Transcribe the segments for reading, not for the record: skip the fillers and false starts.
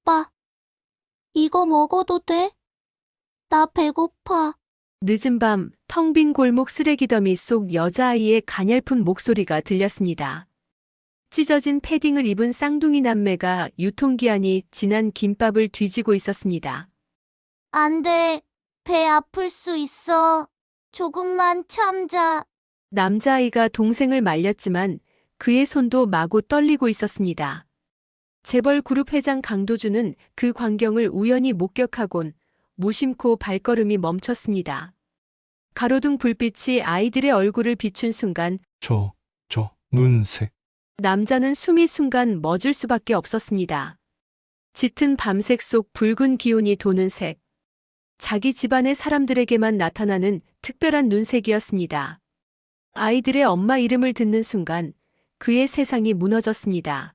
오빠, 이거 먹어도 돼? 나 배고파. 늦은 밤 텅 빈 골목 쓰레기 더미 속 여자아이의 가냘픈 목소리가 들렸습니다. 찢어진 패딩을 입은 쌍둥이 남매가 유통기한이 지난 김밥을 뒤지고 있었습니다. 안 돼. 배 아플 수 있어. 조금만 참자. 남자아이가 동생을 말렸지만 그의 손도 마구 떨리고 있었습니다. 재벌 그룹 회장 강도준은 그 광경을 우연히 목격하곤 무심코 발걸음이 멈췄습니다. 가로등 불빛이 아이들의 얼굴을 비춘 순간 눈색. 남자는 숨이 순간 멎을 수밖에 없었습니다. 짙은 밤색 속 붉은 기운이 도는 색. 자기 집안의 사람들에게만 나타나는 특별한 눈색이었습니다. 아이들의 엄마 이름을 듣는 순간 그의 세상이 무너졌습니다.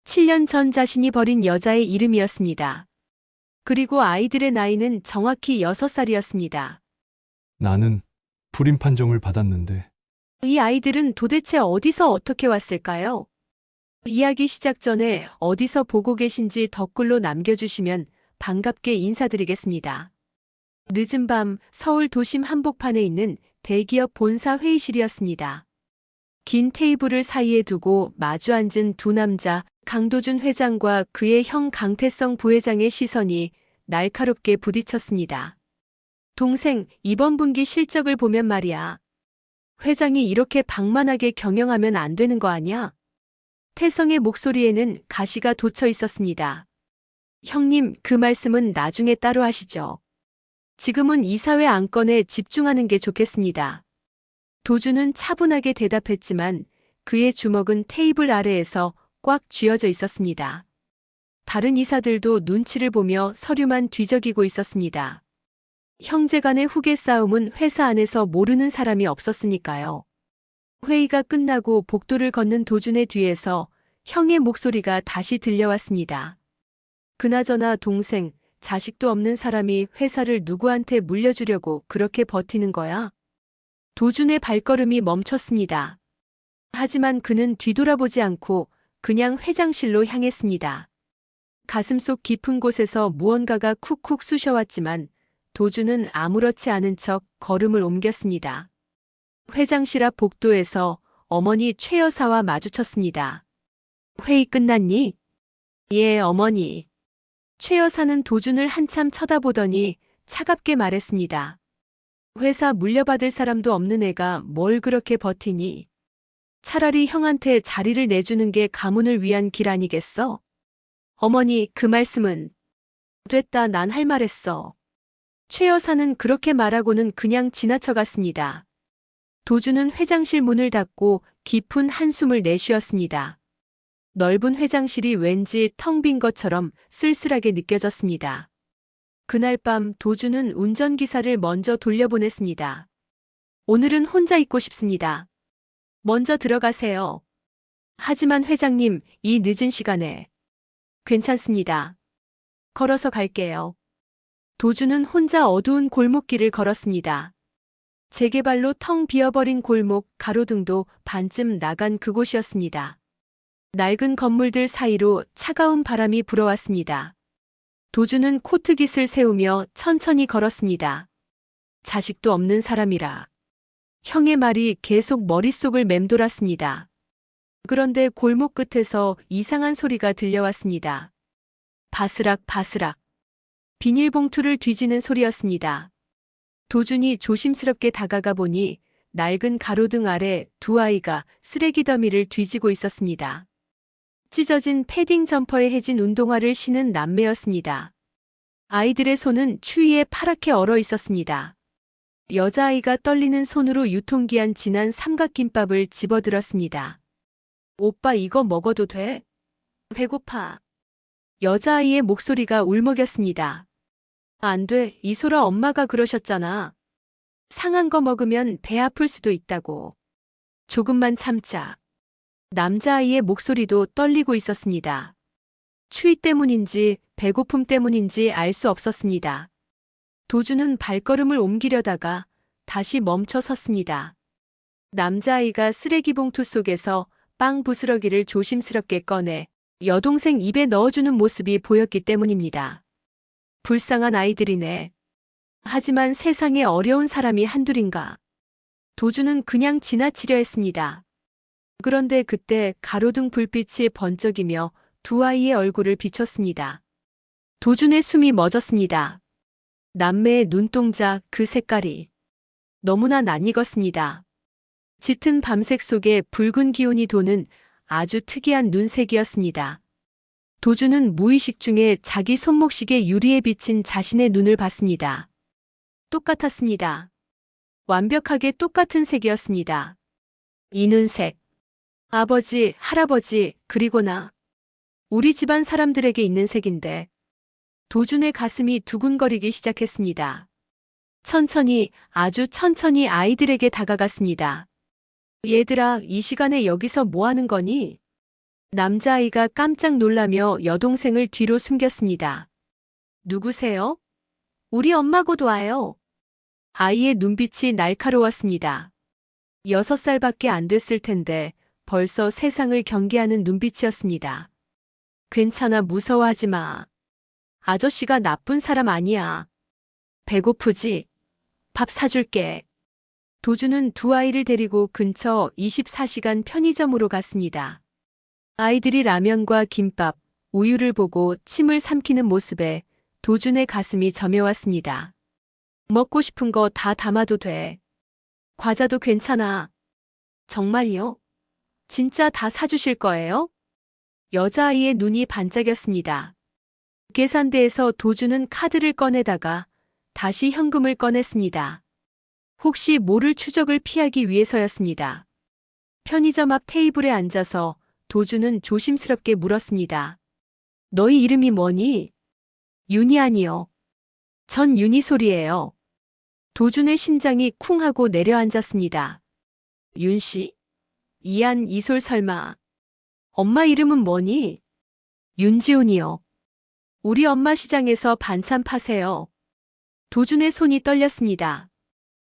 7년 전 자신이 버린 여자의 이름이었습니다. 그리고 아이들의 나이는 정확히 6살이었습니다. 나는 불임 판정을 받았는데 이 아이들은 도대체 어디서 어떻게 왔을까요? 이야기 시작 전에 어디서 보고 계신지 댓글로 남겨주시면 반갑게 인사드리겠습니다. 늦은 밤 서울 도심 한복판에 있는 대기업 본사 회의실이었습니다. 긴 테이블을 사이에 두고 마주 앉은 두 남자, 강도준 회장과 그의 형 강태성 부회장의 시선이 날카롭게 부딪혔습니다. 동생, 이번 분기 실적을 보면 말이야. 회장이 이렇게 방만하게 경영하면 안 되는 거 아니야? 태성의 목소리에는 가시가 돋쳐 있었습니다. 형님, 그 말씀은 나중에 따로 하시죠. 지금은 이사회 안건에 집중하는 게 좋겠습니다. 도준은 차분하게 대답했지만 그의 주먹은 테이블 아래에서 꽉 쥐어져 있었습니다. 다른 이사들도 눈치를 보며 서류만 뒤적이고 있었습니다. 형제간의 후계 싸움은 회사 안에서 모르는 사람이 없었으니까요. 회의가 끝나고 복도를 걷는 도준의 뒤에서 형의 목소리가 다시 들려왔습니다. 그나저나 동생, 자식도 없는 사람이 회사를 누구한테 물려주려고 그렇게 버티는 거야? 도준의 발걸음이 멈췄습니다. 하지만 그는 뒤돌아보지 않고 그냥 회장실로 향했습니다. 가슴속 깊은 곳에서 무언가가 쿡쿡 쑤셔왔지만 도준은 아무렇지 않은 척 걸음을 옮겼습니다. 회장실 앞 복도에서 어머니 최 여사와 마주쳤습니다. 회의 끝났니? 예, 어머니. 최 여사는 도준을 한참 쳐다보더니 차갑게 말했습니다. 회사 물려받을 사람도 없는 애가 뭘 그렇게 버티니? 차라리 형한테 자리를 내주는 게 가문을 위한 길 아니겠어? 어머니, 그 말씀은. 됐다, 난 할 말 했어. 최 여사는 그렇게 말하고는 그냥 지나쳐갔습니다. 도준은 회장실 문을 닫고 깊은 한숨을 내쉬었습니다. 넓은 회장실이 왠지 텅 빈 것처럼 쓸쓸하게 느껴졌습니다. 그날 밤 도준은 운전기사를 먼저 돌려보냈습니다. 오늘은 혼자 있고 싶습니다. 먼저 들어가세요. 하지만 회장님, 이 늦은 시간에. 괜찮습니다. 걸어서 갈게요. 도준은 혼자 어두운 골목길을 걸었습니다. 재개발로 텅 비어버린 골목 가로등도 반쯤 나간 그곳이었습니다. 낡은 건물들 사이로 차가운 바람이 불어왔습니다. 도준은 코트깃을 세우며 천천히 걸었습니다. 자식도 없는 사람이라. 형의 말이 계속 머릿속을 맴돌았습니다. 그런데 골목 끝에서 이상한 소리가 들려왔습니다. 바스락 바스락. 비닐봉투를 뒤지는 소리였습니다. 도준이 조심스럽게 다가가 보니 낡은 가로등 아래 두 아이가 쓰레기 더미를 뒤지고 있었습니다. 찢어진 패딩 점퍼에 해진 운동화를 신은 남매였습니다. 아이들의 손은 추위에 파랗게 얼어 있었습니다. 여자아이가 떨리는 손으로 유통기한 지난 삼각김밥을 집어들었습니다. 오빠, 이거 먹어도 돼? 배고파. 여자아이의 목소리가 울먹였습니다. 안 돼, 이소라 엄마가 그러셨잖아. 상한 거 먹으면 배 아플 수도 있다고. 조금만 참자. 남자아이의 목소리도 떨리고 있었습니다. 추위 때문인지 배고픔 때문인지 알 수 없었습니다. 도준은 발걸음을 옮기려다가 다시 멈춰 섰습니다. 남자아이가 쓰레기 봉투 속에서 빵 부스러기를 조심스럽게 꺼내 여동생 입에 넣어주는 모습이 보였기 때문입니다. 불쌍한 아이들이네. 하지만 세상에 어려운 사람이 한둘인가. 도주는 그냥 지나치려 했습니다. 그런데 그때 가로등 불빛이 번쩍이며 두 아이의 얼굴을 비췄습니다. 도준의 숨이 멎었습니다. 남매의 눈동자 그 색깔이 너무나 낯익었습니다. 짙은 밤색 속에 붉은 기운이 도는 아주 특이한 눈색이었습니다. 도준은 무의식 중에 자기 손목시계 유리에 비친 자신의 눈을 봤습니다. 똑같았습니다. 완벽하게 똑같은 색이었습니다. 이 눈색. 아버지, 할아버지, 그리고 나. 우리 집안 사람들에게 있는 색인데. 도준의 가슴이 두근거리기 시작했습니다. 천천히, 아주 천천히 아이들에게 다가갔습니다. 얘들아, 이 시간에 여기서 뭐 하는 거니? 남자아이가 깜짝 놀라며 여동생을 뒤로 숨겼습니다. 누구세요? 우리 엄마 곧 와요. 아이의 눈빛이 날카로웠습니다. 6살밖에 안 됐을 텐데 벌써 세상을 경계하는 눈빛이었습니다. 괜찮아, 무서워하지 마. 아저씨가 나쁜 사람 아니야. 배고프지? 밥 사줄게. 도주는 두 아이를 데리고 근처 24시간 편의점으로 갔습니다. 아이들이 라면과 김밥, 우유를 보고 침을 삼키는 모습에 도준의 가슴이 저며왔습니다. 먹고 싶은 거 다 담아도 돼. 과자도 괜찮아. 정말요? 진짜 다 사주실 거예요? 여자아이의 눈이 반짝였습니다. 계산대에서 도주는 카드를 꺼내다가 다시 현금을 꺼냈습니다. 혹시 모를 추적을 피하기 위해서였습니다. 편의점 앞 테이블에 앉아서 도주는 조심스럽게 물었습니다. 너희 이름이 뭐니? 윤이 아니요. 전 윤이 소리예요. 도준의 심장이 쿵 하고 내려앉았습니다. 윤씨? 이안 이솔 설마. 엄마 이름은 뭐니? 윤지훈이요. 우리 엄마 시장에서 반찬 파세요. 도준의 손이 떨렸습니다.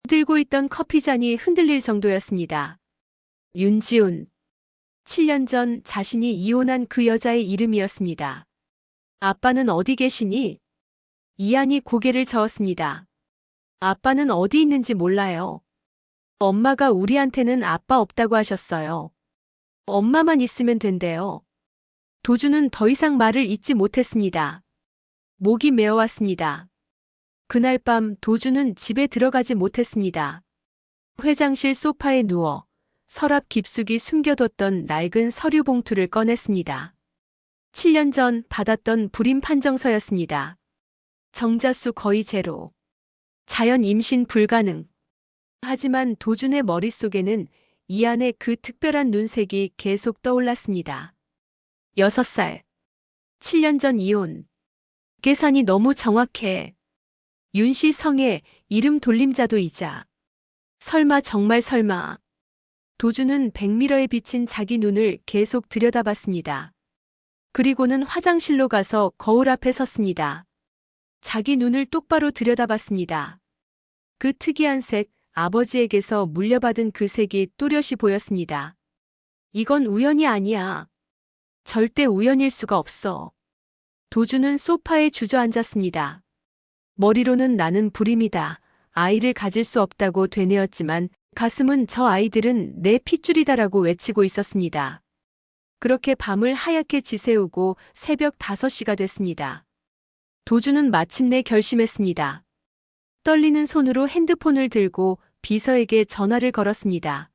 들고 있던 커피잔이 흔들릴 정도였습니다. 윤지훈. 7년 전 자신이 이혼한 그 여자의 이름이었습니다. 아빠는 어디 계시니? 이안이 고개를 저었습니다. 아빠는 어디 있는지 몰라요. 엄마가 우리한테는 아빠 없다고 하셨어요. 엄마만 있으면 된대요. 도주는 더 이상 말을 잇지 못했습니다. 목이 메어왔습니다. 그날 밤 도주는 집에 들어가지 못했습니다. 회장실 소파에 누워 서랍 깊숙이 숨겨뒀던 낡은 서류 봉투를 꺼냈습니다. 7년 전 받았던 불임 판정서였습니다. 정자수 거의 제로. 자연 임신 불가능. 하지만 도준의 머릿속에는 이 안에 그 특별한 눈색이 계속 떠올랐습니다. 6살. 7년 전 이혼. 계산이 너무 정확해. 윤씨 성에 이름 돌림자도 이자. 설마 정말 설마. 도준은 백미러에 비친 자기 눈을 계속 들여다봤습니다. 그리고는 화장실로 가서 거울 앞에 섰습니다. 자기 눈을 똑바로 들여다봤습니다. 그 특이한 색, 아버지에게서 물려받은 그 색이 또렷이 보였습니다. 이건 우연이 아니야. 절대 우연일 수가 없어. 도준은 소파에 주저앉았습니다. 머리로는 나는 불임이다. 아이를 가질 수 없다고 되뇌었지만 가슴은 저 아이들은 내 핏줄이다라고 외치고 있었습니다. 그렇게 밤을 하얗게 지새우고 새벽 5시가 됐습니다. 도준은 마침내 결심했습니다. 떨리는 손으로 핸드폰을 들고 비서에게 전화를 걸었습니다.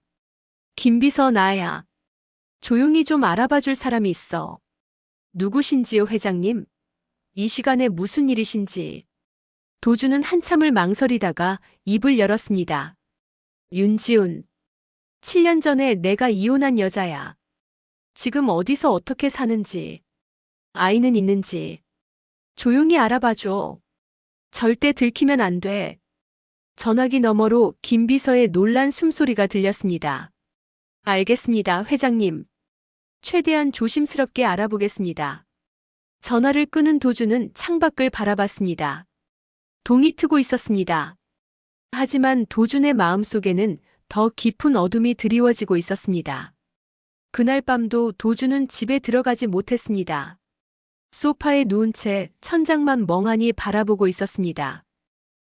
김 비서 나야. 조용히 좀 알아봐 줄 사람이 있어. 누구신지요, 회장님? 이 시간에 무슨 일이신지. 도준은 한참을 망설이다가 입을 열었습니다. 윤지훈. 7년 전에 내가 이혼한 여자야. 지금 어디서 어떻게 사는지. 아이는 있는지. 조용히 알아봐줘. 절대 들키면 안 돼. 전화기 너머로 김 비서의 놀란 숨소리가 들렸습니다. 알겠습니다, 회장님. 최대한 조심스럽게 알아보겠습니다. 전화를 끄는 도준은 창밖을 바라봤습니다. 동이 트고 있었습니다. 하지만 도준의 마음속에는 더 깊은 어둠이 드리워지고 있었습니다. 그날 밤도 도주는 집에 들어가지 못했습니다. 소파에 누운 채 천장만 멍하니 바라보고 있었습니다.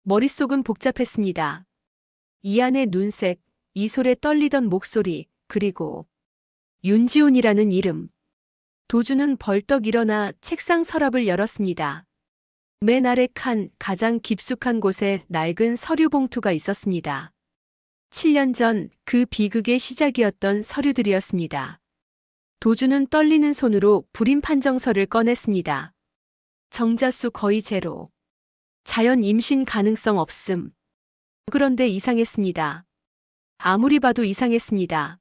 머릿속은 복잡했습니다. 이안의 눈색, 이솔의 떨리던 목소리, 그리고 윤지훈이라는 이름. 도주는 벌떡 일어나 책상 서랍을 열었습니다. 맨 아래 칸 가장 깊숙한 곳에 낡은 서류 봉투가 있었습니다. 7년 전 그 비극의 시작이었던 서류들이었습니다. 도주는 떨리는 손으로 불임 판정서를 꺼냈습니다. 정자수 거의 제로. 자연 임신 가능성 없음. 그런데 이상했습니다. 아무리 봐도 이상했습니다.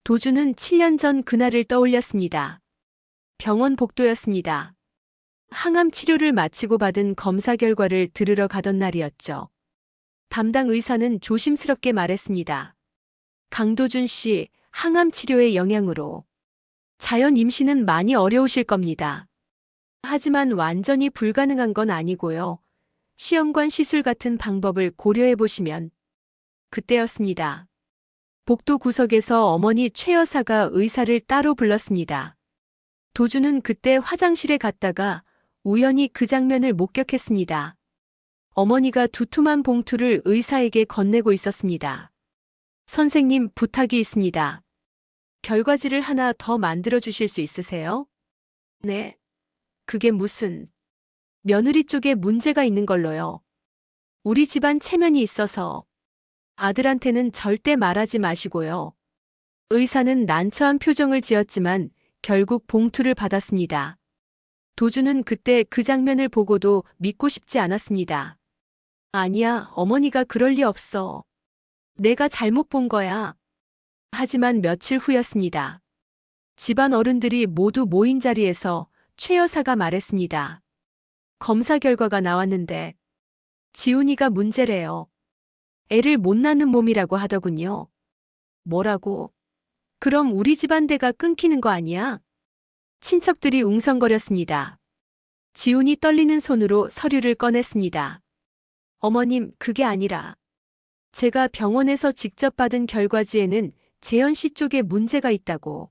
도주는 7년 전 그날을 떠올렸습니다. 병원 복도였습니다. 항암 치료를 마치고 받은 검사 결과를 들으러 가던 날이었죠. 담당 의사는 조심스럽게 말했습니다. 강도준 씨, 항암 치료의 영향으로 자연 임신은 많이 어려우실 겁니다. 하지만 완전히 불가능한 건 아니고요. 시험관 시술 같은 방법을 고려해 보시면. 그때였습니다. 복도 구석에서 어머니 최 여사가 의사를 따로 불렀습니다. 도주는 그때 화장실에 갔다가 우연히 그 장면을 목격했습니다. 어머니가 두툼한 봉투를 의사에게 건네고 있었습니다. 선생님, 부탁이 있습니다. 결과지를 하나 더 만들어 주실 수 있으세요? 네. 그게 무슨... 며느리 쪽에 문제가 있는 걸로요. 우리 집안 체면이 있어서 아들한테는 절대 말하지 마시고요. 의사는 난처한 표정을 지었지만 결국 봉투를 받았습니다. 도주는 그때 그 장면을 보고도 믿고 싶지 않았습니다. 아니야, 어머니가 그럴 리 없어. 내가 잘못 본 거야. 하지만 며칠 후였습니다. 집안 어른들이 모두 모인 자리에서 최 여사가 말했습니다. 검사 결과가 나왔는데 지훈이가 문제래요. 애를 못 낳는 몸이라고 하더군요. 뭐라고? 그럼 우리 집안 대가 끊기는 거 아니야? 친척들이 웅성거렸습니다. 지훈이 떨리는 손으로 서류를 꺼냈습니다. 어머님, 그게 아니라 제가 병원에서 직접 받은 결과지에는 재현 씨 쪽에 문제가 있다고.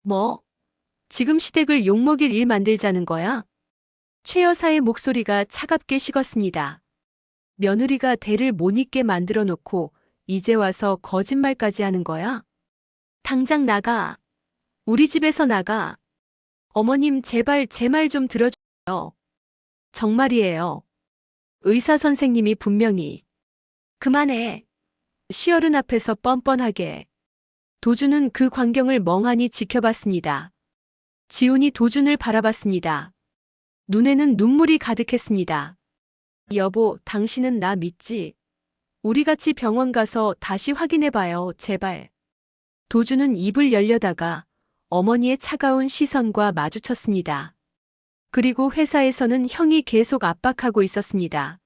뭐? 지금 시댁을 욕먹일 일 만들자는 거야? 최 여사의 목소리가 차갑게 식었습니다. 며느리가 대를 못 잇게 만들어 놓고 이제 와서 거짓말까지 하는 거야? 당장 나가. 우리 집에서 나가. 어머님, 제발 제 말 좀 들어줘요. 정말이에요. 의사 선생님이 분명히. 그만해. 시어른 앞에서 뻔뻔하게. 도준은 그 광경을 멍하니 지켜봤습니다. 지훈이 도준을 바라봤습니다. 눈에는 눈물이 가득했습니다. 여보, 당신은 나 믿지? 우리 같이 병원 가서 다시 확인해봐요, 제발. 도준은 입을 열려다가 어머니의 차가운 시선과 마주쳤습니다. 그리고 회사에서는 형이 계속 압박하고 있었습니다.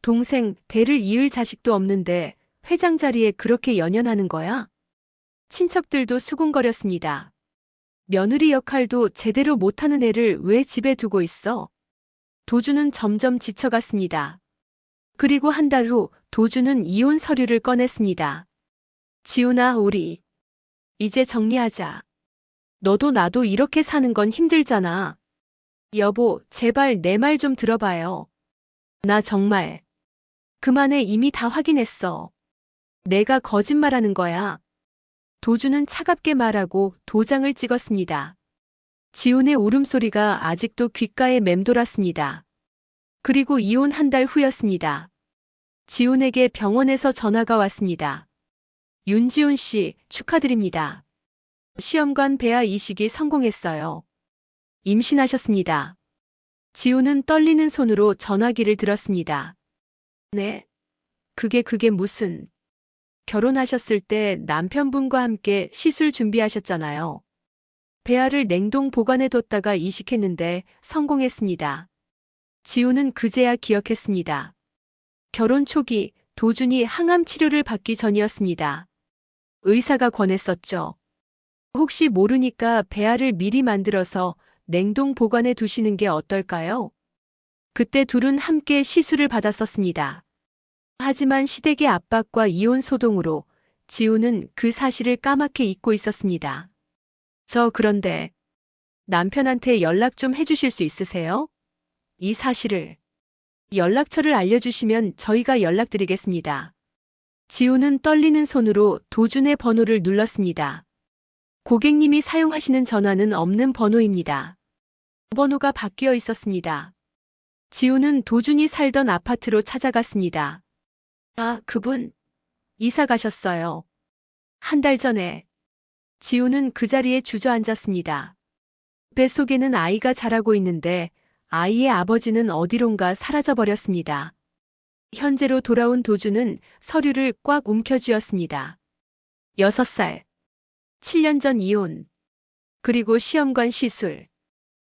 동생, 대를 이을 자식도 없는데 회장 자리에 그렇게 연연하는 거야? 친척들도 수군거렸습니다. 며느리 역할도 제대로 못하는 애를 왜 집에 두고 있어? 도주는 점점 지쳐갔습니다. 그리고 한 달 후 도주는 이혼 서류를 꺼냈습니다. 지훈아, 우리 이제 정리하자. 너도 나도 이렇게 사는 건 힘들잖아. 여보, 제발 내 말 좀 들어봐요. 나 정말 그만해, 이미 다 확인했어. 내가 거짓말하는 거야. 도주는 차갑게 말하고 도장을 찍었습니다. 지훈의 울음소리가 아직도 귓가에 맴돌았습니다. 그리고 이혼 한 달 후였습니다. 지훈에게 병원에서 전화가 왔습니다. 윤지훈 씨, 축하드립니다. 시험관 배아 이식이 성공했어요. 임신하셨습니다. 지훈은 떨리는 손으로 전화기를 들었습니다. 네? 그게 무슨... 결혼하셨을 때 남편분과 함께 시술 준비하셨잖아요. 배아를 냉동 보관해 뒀다가 이식했는데 성공했습니다. 지훈은 그제야 기억했습니다. 결혼 초기 도준이 항암 치료를 받기 전이었습니다. 의사가 권했었죠. 혹시 모르니까 배아를 미리 만들어서 냉동 보관해 두시는 게 어떨까요? 그때 둘은 함께 시술을 받았었습니다. 하지만 시댁의 압박과 이혼 소동으로 지훈은 그 사실을 까맣게 잊고 있었습니다. 그런데 남편한테 연락 좀 해주실 수 있으세요? 이 사실을. 연락처를 알려주시면 저희가 연락드리겠습니다. 지우는 떨리는 손으로 도준의 번호를 눌렀습니다. 고객님이 사용하시는 전화는 없는 번호입니다. 번호가 바뀌어 있었습니다. 지우는 도준이 살던 아파트로 찾아갔습니다. 아, 그분, 이사 가셨어요. 한 달 전에. 지우는 그 자리에 주저앉았습니다. 뱃속에는 아이가 자라고 있는데 아이의 아버지는 어디론가 사라져버렸습니다. 현재로 돌아온 도준은 서류를 꽉 움켜쥐었습니다. 6살. 7년 전 이혼. 그리고 시험관 시술.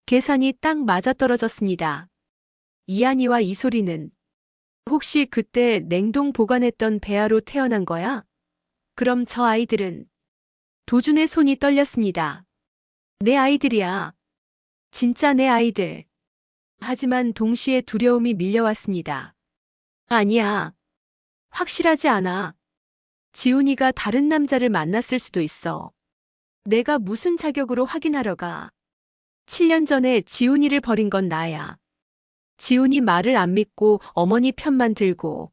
계산이 딱 맞아떨어졌습니다. 이한이와 이소리는 혹시 그때 냉동 보관했던 배아로 태어난 거야? 그럼 저 아이들은? 도준의 손이 떨렸습니다. 내 아이들이야. 진짜 내 아이들. 하지만 동시에 두려움이 밀려왔습니다. 아니야. 확실하지 않아. 지훈이가 다른 남자를 만났을 수도 있어. 내가 무슨 자격으로 확인하러 가. 7년 전에 지훈이를 버린 건 나야. 지훈이 말을 안 믿고 어머니 편만 들고.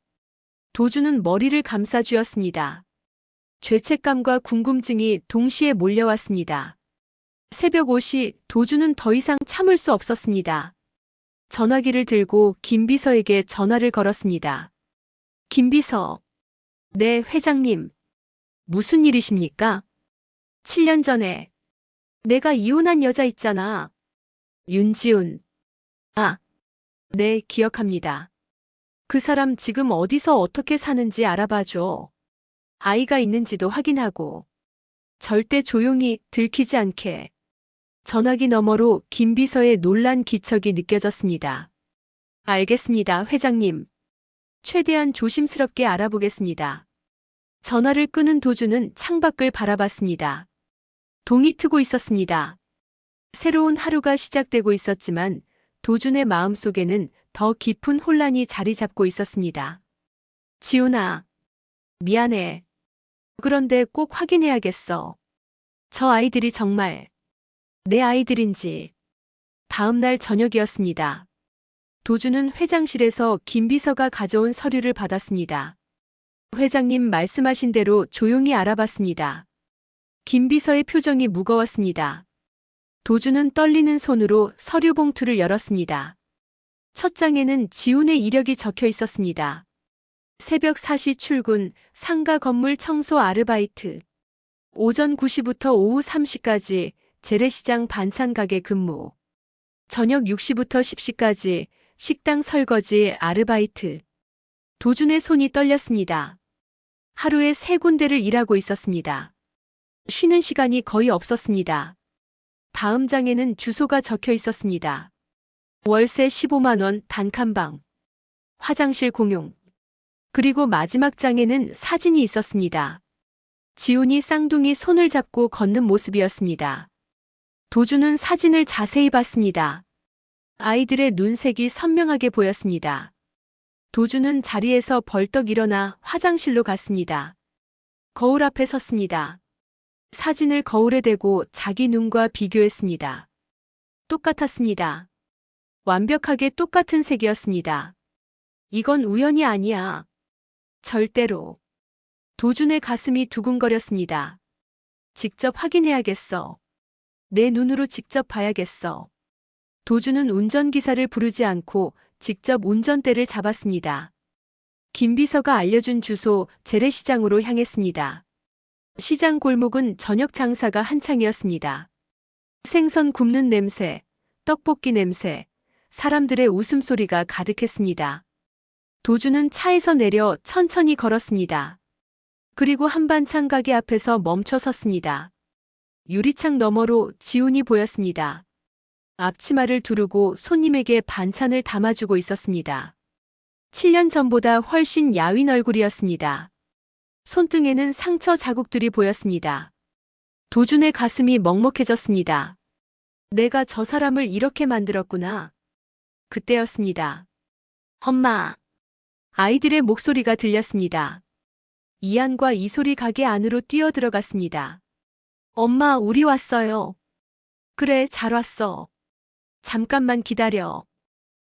도준은 머리를 감싸쥐었습니다. 죄책감과 궁금증이 동시에 몰려왔습니다. 새벽 5시 도준은 더 이상 참을 수 없었습니다. 전화기를 들고 김비서에게 전화를 걸었습니다. 김비서. 네, 회장님. 무슨 일이십니까? 7년 전에 내가 이혼한 여자 있잖아. 윤지훈. 아, 네, 기억합니다. 그 사람 지금 어디서 어떻게 사는지 알아봐줘. 아이가 있는지도 확인하고. 절대 조용히 들키지 않게. 전화기 너머로 김비서의 놀란 기척이 느껴졌습니다. 알겠습니다, 회장님. 최대한 조심스럽게 알아보겠습니다. 전화를 끄는 도준은 창밖을 바라봤습니다. 동이 트고 있었습니다. 새로운 하루가 시작되고 있었지만 도준의 마음속에는 더 깊은 혼란이 자리 잡고 있었습니다. 지훈아, 미안해. 그런데 꼭 확인해야겠어. 저 아이들이 정말 내 아이들인지. 다음 날 저녁이었습니다. 도준은 회장실에서 김비서가 가져온 서류를 받았습니다. 회장님 말씀하신 대로 조용히 알아봤습니다. 김비서의 표정이 무거웠습니다. 도준은 떨리는 손으로 서류 봉투를 열었습니다. 첫 장에는 지훈의 이력이 적혀 있었습니다. 새벽 4시 출근, 상가 건물 청소 아르바이트. 오전 9시부터 오후 3시까지 재래시장 반찬 가게 근무. 저녁 6시부터 10시까지 식당 설거지 아르바이트. 도준의 손이 떨렸습니다. 하루에 3군데를 일하고 있었습니다. 쉬는 시간이 거의 없었습니다. 다음 장에는 주소가 적혀 있었습니다. 월세 15만 원 단칸방. 화장실 공용. 그리고 마지막 장에는 사진이 있었습니다. 지훈이 쌍둥이 손을 잡고 걷는 모습이었습니다. 도준은 사진을 자세히 봤습니다. 아이들의 눈색이 선명하게 보였습니다. 도준은 자리에서 벌떡 일어나 화장실로 갔습니다. 거울 앞에 섰습니다. 사진을 거울에 대고 자기 눈과 비교했습니다. 똑같았습니다. 완벽하게 똑같은 색이었습니다. 이건 우연이 아니야. 절대로. 도준의 가슴이 두근거렸습니다. 직접 확인해야겠어. 내 눈으로 직접 봐야겠어. 도준은 운전기사를 부르지 않고 직접 운전대를 잡았습니다. 김비서가 알려준 주소 재래시장으로 향했습니다. 시장 골목은 저녁 장사가 한창이었습니다. 생선 굽는 냄새, 떡볶이 냄새, 사람들의 웃음소리가 가득했습니다. 도준은 차에서 내려 천천히 걸었습니다. 그리고 한반찬 가게 앞에서 멈춰 섰습니다. 유리창 너머로 지훈이 보였습니다. 앞치마를 두르고 손님에게 반찬을 담아주고 있었습니다. 7년 전보다 훨씬 야윈 얼굴이었습니다. 손등에는 상처 자국들이 보였습니다. 도준의 가슴이 먹먹해졌습니다. 내가 저 사람을 이렇게 만들었구나. 그때였습니다. 엄마. 아이들의 목소리가 들렸습니다. 이한과 이소리 가게 안으로 뛰어들어갔습니다. 엄마, 우리 왔어요. 그래, 잘 왔어. 잠깐만 기다려.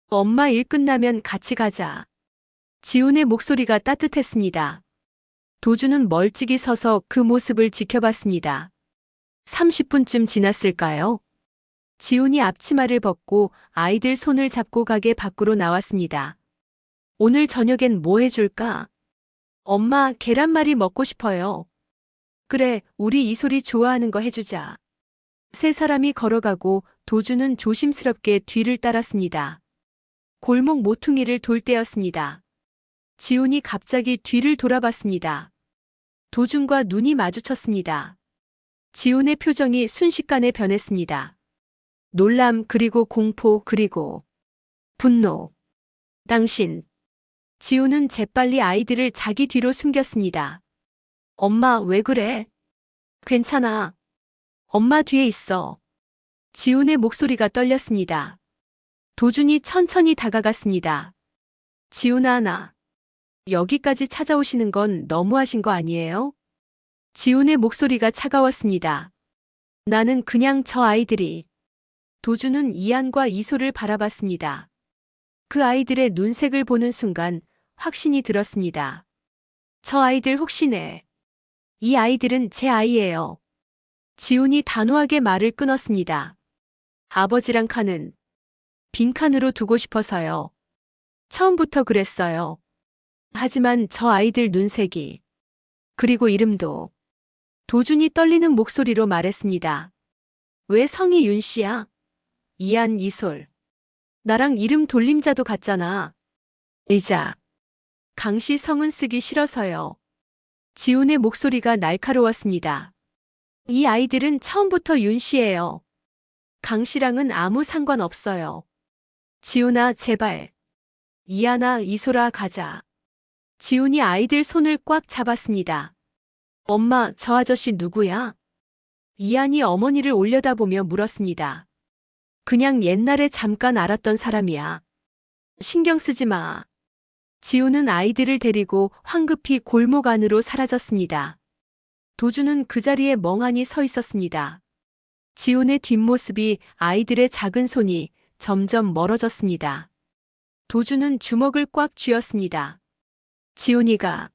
엄마 일 끝나면 같이 가자. 지훈의 목소리가 따뜻했습니다. 도주는 멀찍이 서서 그 모습을 지켜봤습니다. 30분쯤 지났을까요? 지훈이 앞치마를 벗고 아이들 손을 잡고 가게 밖으로 나왔습니다. 오늘 저녁엔 뭐 해줄까? 엄마, 계란말이 먹고 싶어요. 그래, 우리 이솔이 좋아하는 거 해주자. 세 사람이 걸어가고 도주는 조심스럽게 뒤를 따랐습니다. 골목 모퉁이를 돌 때였습니다. 지훈이 갑자기 뒤를 돌아봤습니다. 도준과 눈이 마주쳤습니다. 지훈의 표정이 순식간에 변했습니다. 놀람, 그리고 공포, 그리고 분노. 당신. 지훈은 재빨리 아이들을 자기 뒤로 숨겼습니다. 엄마, 왜 그래? 괜찮아. 엄마 뒤에 있어. 지훈의 목소리가 떨렸습니다. 도준이 천천히 다가갔습니다. 지훈아, 나. 여기까지 찾아오시는 건 너무하신 거 아니에요? 지훈의 목소리가 차가웠습니다. 나는 그냥 저 아이들이. 도준은 이안과 이소를 바라봤습니다. 그 아이들의 눈색을 보는 순간 확신이 들었습니다. 저 아이들 혹시 이 아이들은 제 아이예요. 지훈이 단호하게 말을 끊었습니다. 아버지랑 칸은 빈칸으로 두고 싶어서요. 처음부터 그랬어요. 하지만 저 아이들 눈색이, 그리고 이름도. 도준이 떨리는 목소리로 말했습니다. 왜 성이 윤 씨야? 이안, 이솔. 나랑 이름 돌림자도 같잖아. 이자. 강씨 성은 쓰기 싫어서요. 지훈의 목소리가 날카로웠습니다. 이 아이들은 처음부터 윤 씨예요. 강씨랑은 아무 상관없어요. 지훈아, 제발. 이안아, 이솔아, 가자. 지훈이 아이들 손을 꽉 잡았습니다. 엄마, 저 아저씨 누구야? 이안이 어머니를 올려다보며 물었습니다. 그냥 옛날에 잠깐 알았던 사람이야. 신경 쓰지 마. 지훈은 아이들을 데리고 황급히 골목 안으로 사라졌습니다. 도주는 그 자리에 멍하니 서 있었습니다. 지훈의 뒷모습이 아이들의 작은 손이 점점 멀어졌습니다. 도주는 주먹을 꽉 쥐었습니다. 지훈이가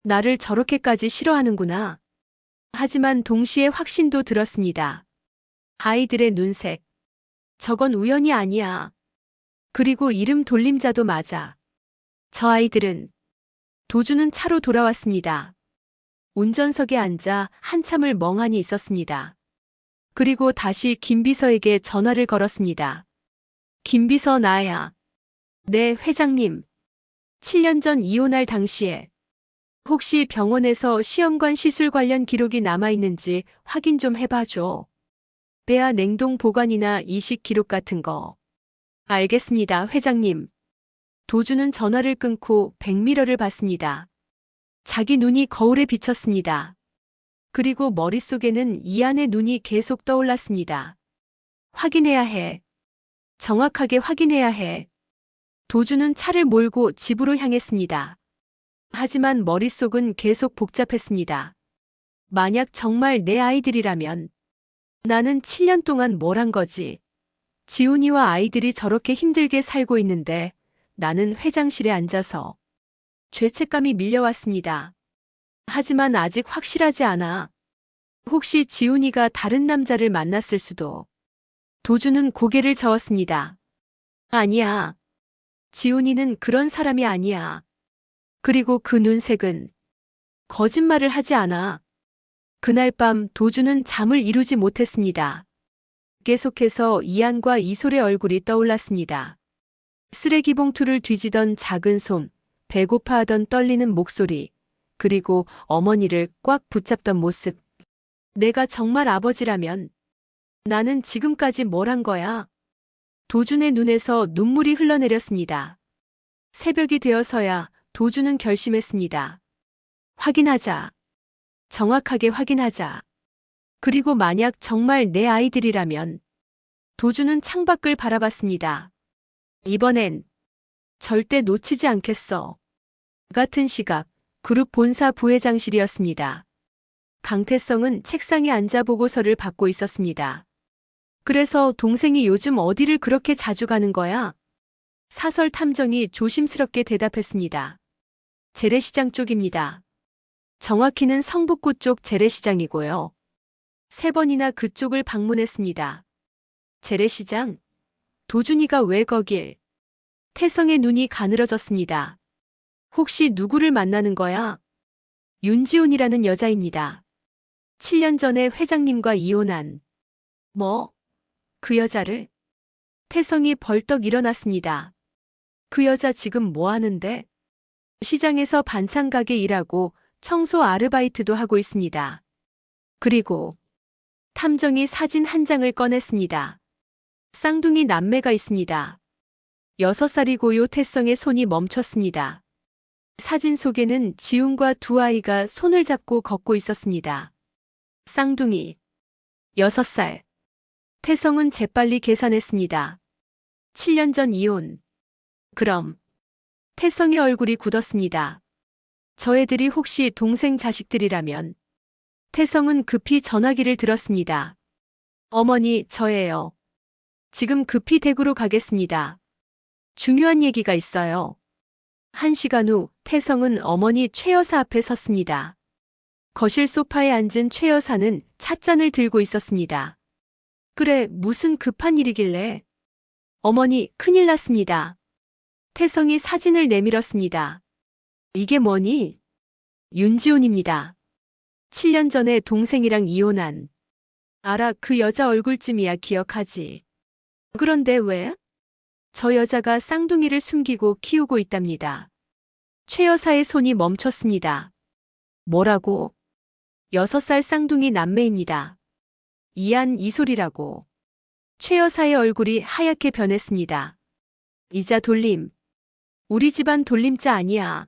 나를 저렇게까지 싫어하는구나. 하지만 동시에 확신도 들었습니다. 아이들의 눈색. 저건 우연이 아니야. 그리고 이름 돌림자도 맞아. 저 아이들은. 도주는 차로 돌아왔습니다. 운전석에 앉아 한참을 멍하니 있었습니다. 그리고 다시 김비서에게 전화를 걸었습니다. 김비서, 나야. 네, 회장님. 7년 전 이혼할 당시에 혹시 병원에서 시험관 시술 관련 기록이 남아있는지 확인 좀 해봐줘. 배아 냉동 보관이나 이식 기록 같은 거. 알겠습니다, 회장님. 도주는 전화를 끊고 백미러를 봤습니다. 자기 눈이 거울에 비쳤습니다. 그리고 머릿속에는 이안의 눈이 계속 떠올랐습니다. 확인해야 해. 정확하게 확인해야 해. 도주는 차를 몰고 집으로 향했습니다. 하지만 머릿속은 계속 복잡했습니다. 만약 정말 내 아이들이라면 나는 7년 동안 뭘 한 거지? 지훈이와 아이들이 저렇게 힘들게 살고 있는데 나는 회장실에 앉아서 죄책감이 밀려왔습니다. 하지만 아직 확실하지 않아. 혹시 지훈이가 다른 남자를 만났을 수도. 도주는 고개를 저었습니다. 아니야. 지훈이는 그런 사람이 아니야. 그리고 그 눈색은 거짓말을 하지 않아. 그날 밤 도주는 잠을 이루지 못했습니다. 계속해서 이안과 이솔의 얼굴이 떠올랐습니다. 쓰레기 봉투를 뒤지던 작은 손, 배고파하던 떨리는 목소리, 그리고 어머니를 꽉 붙잡던 모습. 내가 정말 아버지라면 나는 지금까지 뭘 한 거야? 도준의 눈에서 눈물이 흘러내렸습니다. 새벽이 되어서야 도준은 결심했습니다. 확인하자. 정확하게 확인하자. 그리고 만약 정말 내 아이들이라면. 도준은 창밖을 바라봤습니다. 이번엔 절대 놓치지 않겠어. 같은 시각 그룹 본사 부회장실이었습니다. 강태성은 책상에 앉아 보고서를 받고 있었습니다. 그래서 동생이 요즘 어디를 그렇게 자주 가는 거야? 사설 탐정이 조심스럽게 대답했습니다. 재래시장 쪽입니다. 정확히는 성북구 쪽 재래시장이고요. 3번이나 그쪽을 방문했습니다. 재래시장? 도준이가 왜 거길? 태성의 눈이 가늘어졌습니다. 혹시 누구를 만나는 거야? 윤지훈이라는 여자입니다. 7년 전에 회장님과 이혼한. 뭐? 그 여자를? 태성이 벌떡 일어났습니다. 그 여자 지금 뭐 하는데? 시장에서 반찬 가게 일하고 청소 아르바이트도 하고 있습니다. 그리고 탐정이 사진 한 장을 꺼냈습니다. 쌍둥이 남매가 있습니다. 6살이고요. 태성의 손이 멈췄습니다. 사진 속에는 지훈과 2아이가 손을 잡고 걷고 있었습니다. 쌍둥이 6살. 태성은 재빨리 계산했습니다. 7년 전 이혼. 그럼 태성의 얼굴이 굳었습니다. 저 애들이 혹시 동생 자식들이라면? 태성은 급히 전화기를 들었습니다. 어머니, 저예요. 지금 급히 댁으로 가겠습니다. 중요한 얘기가 있어요. 1시간 후 태성은 어머니 최 여사 앞에 섰습니다. 거실 소파에 앉은 최 여사는 찻잔을 들고 있었습니다. 그래, 무슨 급한 일이길래? 어머니, 큰일 났습니다. 태성이 사진을 내밀었습니다. 이게 뭐니? 윤지훈입니다. 7년 전에 동생이랑 이혼한. 알아, 그 여자 얼굴쯤이야 기억하지. 그런데 왜? 저 여자가 쌍둥이를 숨기고 키우고 있답니다. 최 여사의 손이 멈췄습니다. 뭐라고? 6살 쌍둥이 남매입니다. 이안 이솔이라고. 최 여사의 얼굴이 하얗게 변했습니다. 이자 돌림. 우리 집안 돌림자 아니야.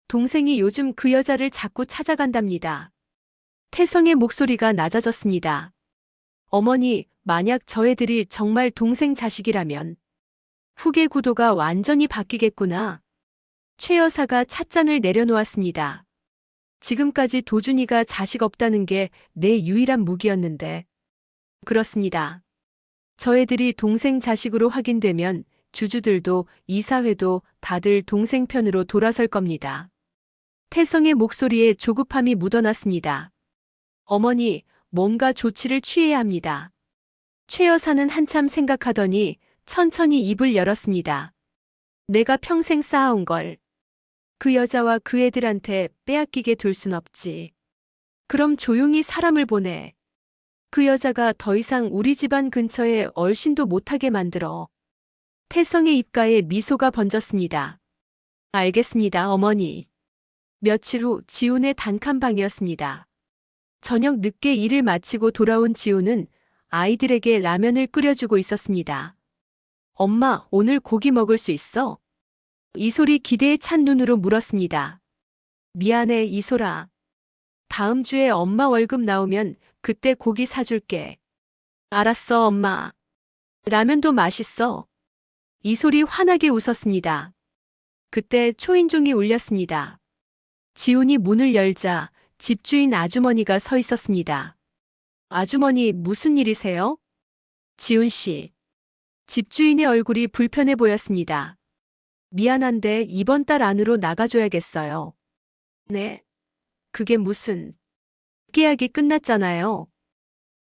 동생이 요즘 그 여자를 자꾸 찾아간답니다. 태성의 목소리가 낮아졌습니다. 어머니, 만약 저 애들이 정말 동생 자식이라면 후계 구도가 완전히 바뀌겠구나. 최 여사가 찻잔을 내려놓았습니다. 지금까지 도준이가 자식 없다는 게 내 유일한 무기였는데. 그렇습니다. 저 애들이 동생 자식으로 확인되면 주주들도 이사회도 다들 동생 편으로 돌아설 겁니다. 태성의 목소리에 조급함이 묻어났습니다. 어머니, 뭔가 조치를 취해야 합니다. 최 여사는 한참 생각하더니 천천히 입을 열었습니다. 내가 평생 쌓아온 걸 그 여자와 그 애들한테 빼앗기게 둘 순 없지. 그럼 조용히 사람을 보내. 그 여자가 더 이상 우리 집안 근처에 얼씬도 못하게 만들어. 태성의 입가에 미소가 번졌습니다. 알겠습니다, 어머니. 며칠 후 지훈의 단칸방이었습니다. 저녁 늦게 일을 마치고 돌아온 지훈은 아이들에게 라면을 끓여주고 있었습니다. 엄마, 오늘 고기 먹을 수 있어? 이솔이 기대에 찬 눈으로 물었습니다. 미안해, 이솔아. 다음 주에 엄마 월급 나오면 그때 고기 사줄게. 알았어, 엄마. 라면도 맛있어. 이솔이 환하게 웃었습니다. 그때 초인종이 울렸습니다. 지훈이 문을 열자 집주인 아주머니가 서 있었습니다. 아주머니, 무슨 일이세요? 지훈 씨. 집주인의 얼굴이 불편해 보였습니다. 미안한데 이번 달 안으로 나가줘야겠어요. 네? 그게 무슨... 계약이 끝났잖아요.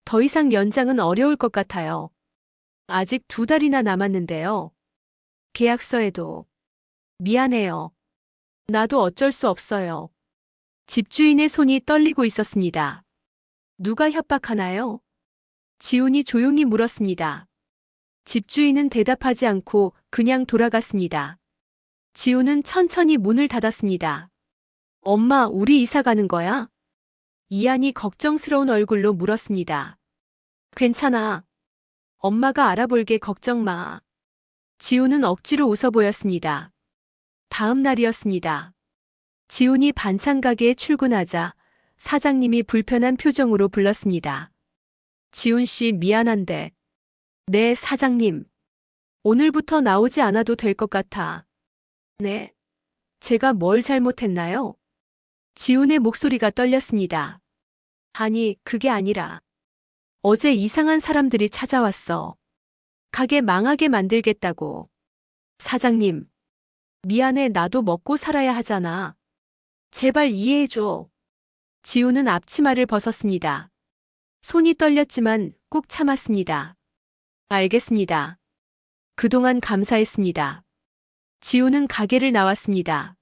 더 이상 연장은 어려울 것 같아요. 아직 2달이나 남았는데요. 계약서에도... 미안해요. 나도 어쩔 수 없어요. 집주인의 손이 떨리고 있었습니다. 누가 협박하나요? 지훈이 조용히 물었습니다. 집주인은 대답하지 않고 그냥 돌아갔습니다. 지훈은 천천히 문을 닫았습니다. 엄마, 우리 이사 가는 거야? 이안이 걱정스러운 얼굴로 물었습니다. 괜찮아. 엄마가 알아볼게, 걱정 마. 지훈은 억지로 웃어 보였습니다. 다음 날이었습니다. 지훈이 반찬 가게에 출근하자 사장님이 불편한 표정으로 불렀습니다. 지훈 씨, 미안한데. 네, 사장님. 오늘부터 나오지 않아도 될 것 같아. 네? 제가 뭘 잘못했나요? 지훈의 목소리가 떨렸습니다. 아니, 그게 아니라 어제 이상한 사람들이 찾아왔어. 가게 망하게 만들겠다고. 사장님, 미안해. 나도 먹고 살아야 하잖아. 제발 이해해줘. 지우는 앞치마를 벗었습니다. 손이 떨렸지만 꾹 참았습니다. 알겠습니다. 그동안 감사했습니다. 지우는 가게를 나왔습니다.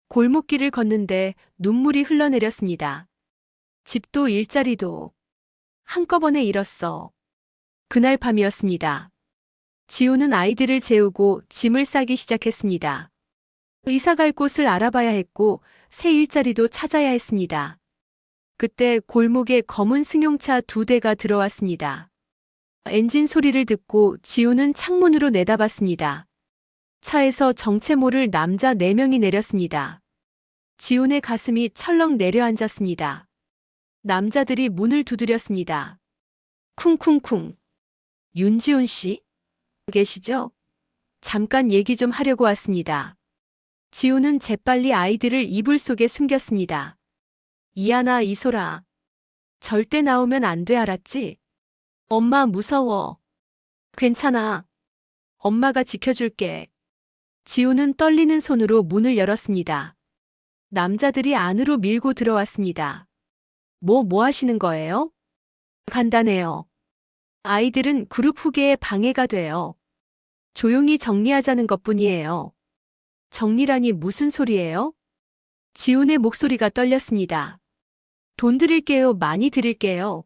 골목길을 걷는데 눈물이 흘러내렸습니다. 집도 일자리도 한꺼번에 잃었어. 그날 밤이었습니다. 지우는 아이들을 재우고 짐을 싸기 시작했습니다. 이사 갈 곳을 알아봐야 했고 새 일자리도 찾아야 했습니다. 그때 골목에 검은 승용차 2대가 들어왔습니다. 엔진 소리를 듣고 지우는 창문으로 내다봤습니다. 차에서 정체 모를 남자 4명이 내렸습니다. 지훈의 가슴이 철렁 내려앉았습니다. 남자들이 문을 두드렸습니다. 쿵쿵쿵. 윤지훈 씨? 계시죠? 잠깐 얘기 좀 하려고 왔습니다. 지훈은 재빨리 아이들을 이불 속에 숨겼습니다. 이하나, 이소라. 절대 나오면 안 돼, 알았지? 엄마 무서워. 괜찮아. 엄마가 지켜줄게. 지훈은 떨리는 손으로 문을 열었습니다. 남자들이 안으로 밀고 들어왔습니다. 뭐 하시는 거예요? 간단해요. 아이들은 그룹 후계에 방해가 돼요. 조용히 정리하자는 것뿐이에요. 정리라니 무슨 소리예요? 지훈의 목소리가 떨렸습니다. 돈 드릴게요. 많이 드릴게요.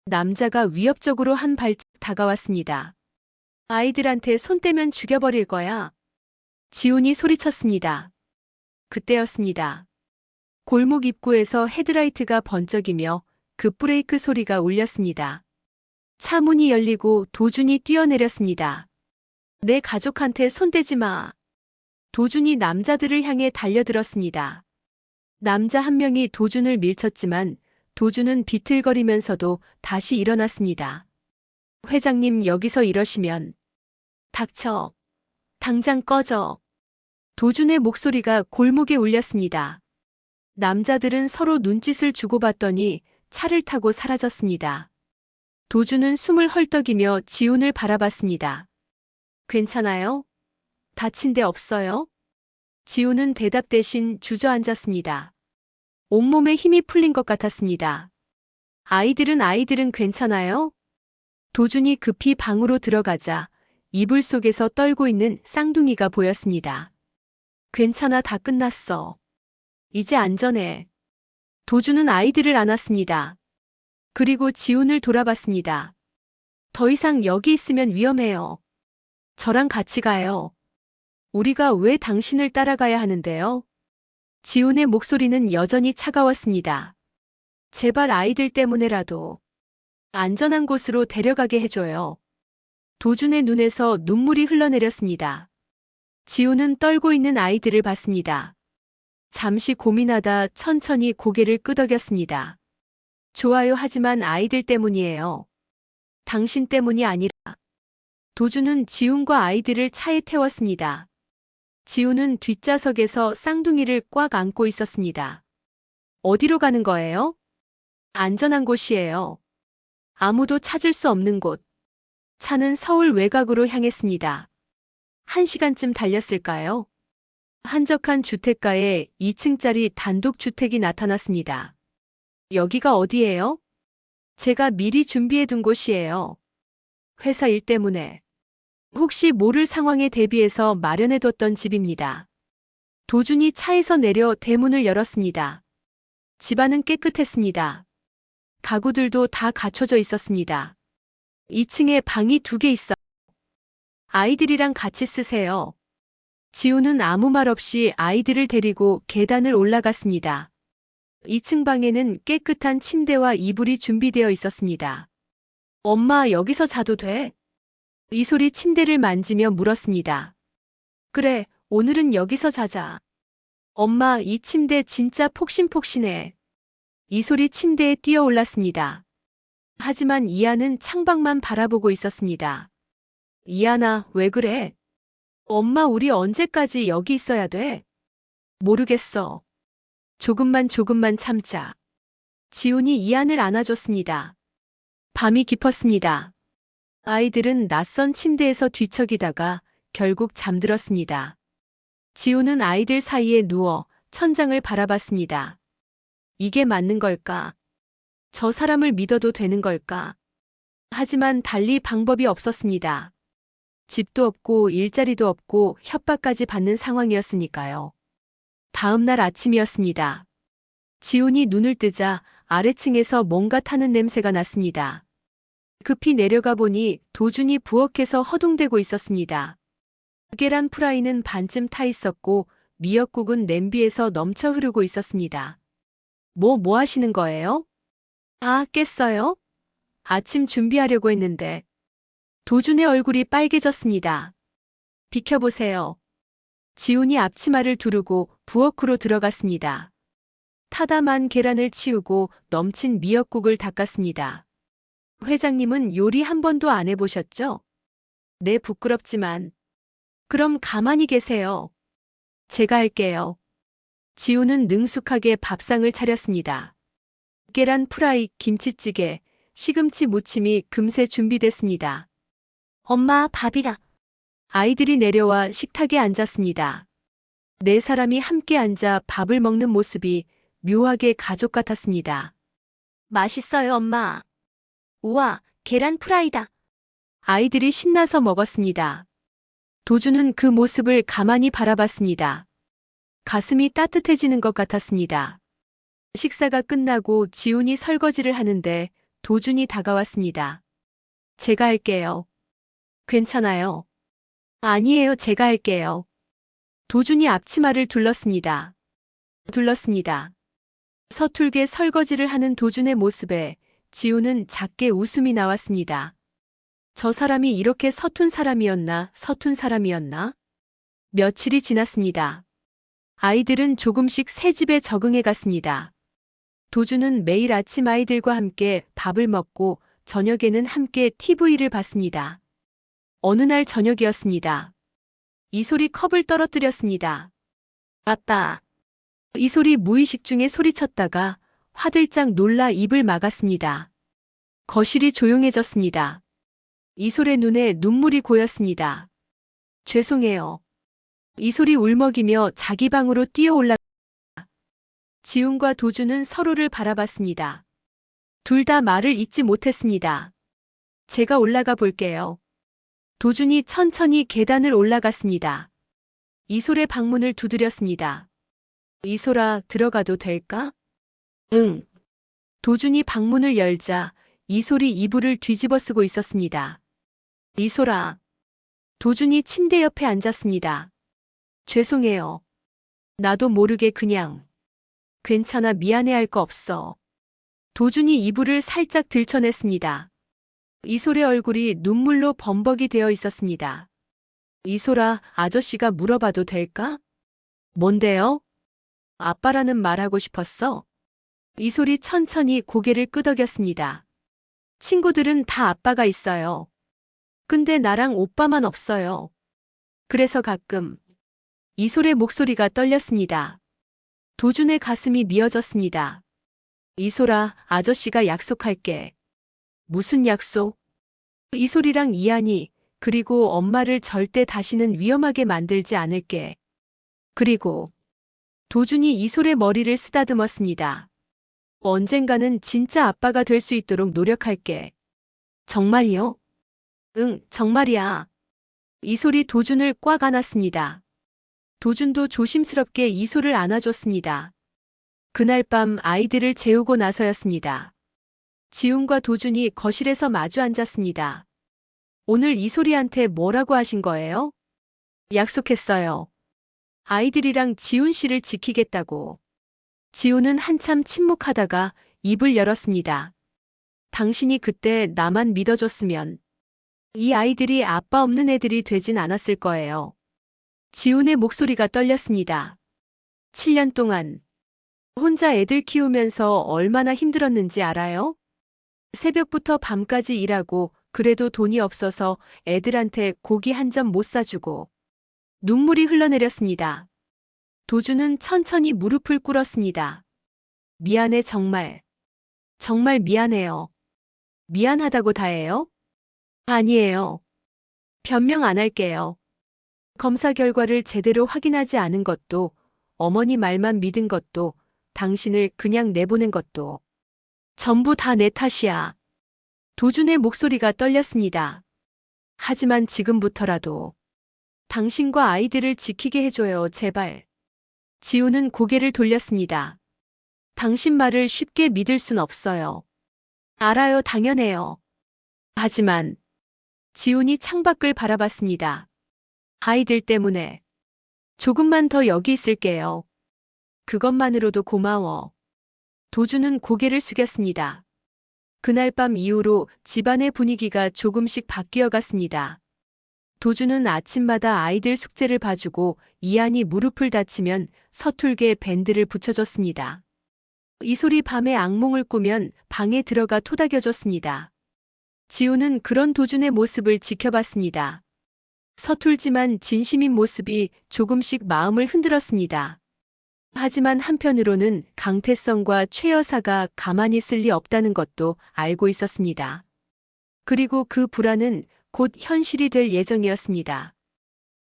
남자가 위협적으로 한 발짝 다가왔습니다. 아이들한테 손 떼면 죽여버릴 거야. 지훈이 소리쳤습니다. 그때였습니다. 골목 입구에서 헤드라이트가 번쩍이며 급브레이크 소리가 울렸습니다. 차 문이 열리고 도준이 뛰어내렸습니다. 내 가족한테 손대지 마. 도준이 남자들을 향해 달려들었습니다. 남자 한 명이 도준을 밀쳤지만 도준은 비틀거리면서도 다시 일어났습니다. 회장님, 여기서 이러시면. 닥쳐. 당장 꺼져. 도준의 목소리가 골목에 울렸습니다. 남자들은 서로 눈짓을 주고받더니 차를 타고 사라졌습니다. 도준은 숨을 헐떡이며 지훈을 바라봤습니다. 괜찮아요? 다친 데 없어요? 지훈은 대답 대신 주저앉았습니다. 온몸에 힘이 풀린 것 같았습니다. 아이들은 괜찮아요? 도준이 급히 방으로 들어가자 이불 속에서 떨고 있는 쌍둥이가 보였습니다. 괜찮아, 다 끝났어. 이제 안전해. 도준은 아이들을 안았습니다. 그리고 지훈을 돌아봤습니다. 더 이상 여기 있으면 위험해요. 저랑 같이 가요. 우리가 왜 당신을 따라가야 하는데요? 지훈의 목소리는 여전히 차가웠습니다. 제발 아이들 때문에라도 안전한 곳으로 데려가게 해줘요. 도준의 눈에서 눈물이 흘러내렸습니다. 지훈은 떨고 있는 아이들을 봤습니다. 잠시 고민하다 천천히 고개를 끄덕였습니다. 좋아요, 하지만 아이들 때문이에요. 당신 때문이 아니라. 도준은 지훈과 아이들을 차에 태웠습니다. 지훈은 뒷좌석에서 쌍둥이를 꽉 안고 있었습니다. 어디로 가는 거예요? 안전한 곳이에요. 아무도 찾을 수 없는 곳. 차는 서울 외곽으로 향했습니다. 1시간쯤 달렸을까요? 한적한 주택가에 2층짜리 단독주택이 나타났습니다. 여기가 어디예요? 제가 미리 준비해둔 곳이에요. 회사 일 때문에. 혹시 모를 상황에 대비해서 마련해뒀던 집입니다. 도준이 차에서 내려 대문을 열었습니다. 집안은 깨끗했습니다. 가구들도 다 갖춰져 있었습니다. 2층에 방이 2개 있어. 아이들이랑 같이 쓰세요. 지훈은 아무 말 없이 아이들을 데리고 계단을 올라갔습니다. 2층 방에는 깨끗한 침대와 이불이 준비되어 있었습니다. 엄마, 여기서 자도 돼? 이소리 침대를 만지며 물었습니다. 그래, 오늘은 여기서 자자. 엄마, 이 침대 진짜 폭신폭신해. 이소리 침대에 뛰어 올랐습니다. 하지만 이하는 창밖만 바라보고 있었습니다. 이하나, 왜 그래? 엄마, 우리 언제까지 여기 있어야 돼? 모르겠어. 조금만 참자. 지훈이 이안을 안아줬습니다. 밤이 깊었습니다. 아이들은 낯선 침대에서 뒤척이다가 결국 잠들었습니다. 지훈은 아이들 사이에 누워 천장을 바라봤습니다. 이게 맞는 걸까? 저 사람을 믿어도 되는 걸까? 하지만 달리 방법이 없었습니다. 집도 없고 일자리도 없고 협박까지 받는 상황이었으니까요. 다음 날 아침이었습니다. 지훈이 눈을 뜨자 아래층에서 뭔가 타는 냄새가 났습니다. 급히 내려가 보니 도준이 부엌에서 허둥대고 있었습니다. 계란 프라이는 반쯤 타 있었고 미역국은 냄비에서 넘쳐 흐르고 있었습니다. 뭐 하시는 거예요? 아, 깼어요? 아침 준비하려고 했는데. 도준의 얼굴이 빨개졌습니다. 비켜보세요. 지훈이 앞치마를 두르고 부엌으로 들어갔습니다. 타담한 계란을 치우고 넘친 미역국을 닦았습니다. 회장님은 요리 한 번도 안 해보셨죠? 네, 부끄럽지만. 그럼 가만히 계세요. 제가 할게요. 지훈은 능숙하게 밥상을 차렸습니다. 계란 프라이, 김치찌개, 시금치 무침이 금세 준비됐습니다. 엄마, 밥이다. 아이들이 내려와 식탁에 앉았습니다. 네 사람이 함께 앉아 밥을 먹는 모습이 묘하게 가족 같았습니다. 맛있어요, 엄마. 우와, 계란 프라이다. 아이들이 신나서 먹었습니다. 도준은 그 모습을 가만히 바라봤습니다. 가슴이 따뜻해지는 것 같았습니다. 식사가 끝나고 지훈이 설거지를 하는데 도준이 다가왔습니다. 제가 할게요. 괜찮아요. 아니에요, 제가 할게요. 도준이 앞치마를 둘렀습니다. 서툴게 설거지를 하는 도준의 모습에 지훈은 작게 웃음이 나왔습니다. 저 사람이 이렇게 서툰 사람이었나? 며칠이 지났습니다. 아이들은 조금씩 새 집에 적응해 갔습니다. 도준은 매일 아침 아이들과 함께 밥을 먹고 저녁에는 함께 TV를 봤습니다. 어느 날 저녁이었습니다. 이솔이 컵을 떨어뜨렸습니다. 아빠. 이솔이 무의식 중에 소리쳤다가 화들짝 놀라 입을 막았습니다. 거실이 조용해졌습니다. 이솔의 눈에 눈물이 고였습니다. 죄송해요. 이솔이 울먹이며 자기 방으로 뛰어올라. 지훈과 도준은 서로를 바라봤습니다. 둘 다 말을 잇지 못했습니다. 제가 올라가 볼게요. 도준이 천천히 계단을 올라갔습니다. 이솔의 방문을 두드렸습니다. 이솔아, 들어가도 될까? 응. 도준이 방문을 열자 이솔이 이불을 뒤집어 쓰고 있었습니다. 이솔아. 도준이 침대 옆에 앉았습니다. 죄송해요. 나도 모르게 그냥. 괜찮아, 미안해할 거 없어. 도준이 이불을 살짝 들춰냈습니다. 이솔의 얼굴이 눈물로 범벅이 되어 있었습니다. 이솔아, 아저씨가 물어봐도 될까? 뭔데요? 아빠라는 말하고 싶었어. 이솔이 천천히 고개를 끄덕였습니다. 친구들은 다 아빠가 있어요. 근데 나랑 오빠만 없어요. 그래서 가끔. 이솔의 목소리가 떨렸습니다. 도준의 가슴이 미어졌습니다. 이솔아, 아저씨가 약속할게. 무슨 약속? 이솔이랑 이안이, 그리고 엄마를 절대 다시는 위험하게 만들지 않을게. 그리고 도준이 이솔의 머리를 쓰다듬었습니다. 언젠가는 진짜 아빠가 될 수 있도록 노력할게. 정말이요? 응, 정말이야. 이솔이 도준을 꽉 안았습니다. 도준도 조심스럽게 이솔을 안아줬습니다. 그날 밤 아이들을 재우고 나서였습니다. 지훈과 도준이 거실에서 마주 앉았습니다. 오늘 이솔이한테 뭐라고 하신 거예요? 약속했어요. 아이들이랑 지훈 씨를 지키겠다고. 지훈은 한참 침묵하다가 입을 열었습니다. 당신이 그때 나만 믿어줬으면 이 아이들이 아빠 없는 애들이 되진 않았을 거예요. 지훈의 목소리가 떨렸습니다. 7년 동안 혼자 애들 키우면서 얼마나 힘들었는지 알아요? 새벽부터 밤까지 일하고 그래도 돈이 없어서 애들한테 고기 한 점 못 사주고 눈물이 흘러내렸습니다. 도준은 천천히 무릎을 꿇었습니다. 미안해, 정말. 정말 미안해요. 미안하다고 다해요? 아니에요. 변명 안 할게요. 검사 결과를 제대로 확인하지 않은 것도, 어머니 말만 믿은 것도, 당신을 그냥 내보낸 것도 전부 다 내 탓이야. 도준의 목소리가 떨렸습니다. 하지만 지금부터라도 당신과 아이들을 지키게 해줘요, 제발. 지우는 고개를 돌렸습니다. 당신 말을 쉽게 믿을 순 없어요. 알아요, 당연해요. 하지만 지훈이 창밖을 바라봤습니다. 아이들 때문에 조금만 더 여기 있을게요. 그것만으로도 고마워. 도준은 고개를 숙였습니다. 그날 밤 이후로 집안의 분위기가 조금씩 바뀌어 갔습니다. 도준은 아침마다 아이들 숙제를 봐주고 이한이 무릎을 다치면 서툴게 밴드를 붙여줬습니다. 이솔이 밤에 악몽을 꾸면 방에 들어가 토닥여줬습니다. 지우는 그런 도준의 모습을 지켜봤습니다. 서툴지만 진심인 모습이 조금씩 마음을 흔들었습니다. 하지만 한편으로는 강태성과 최 여사가 가만히 있을 리 없다는 것도 알고 있었습니다. 그리고 그 불안은 곧 현실이 될 예정이었습니다.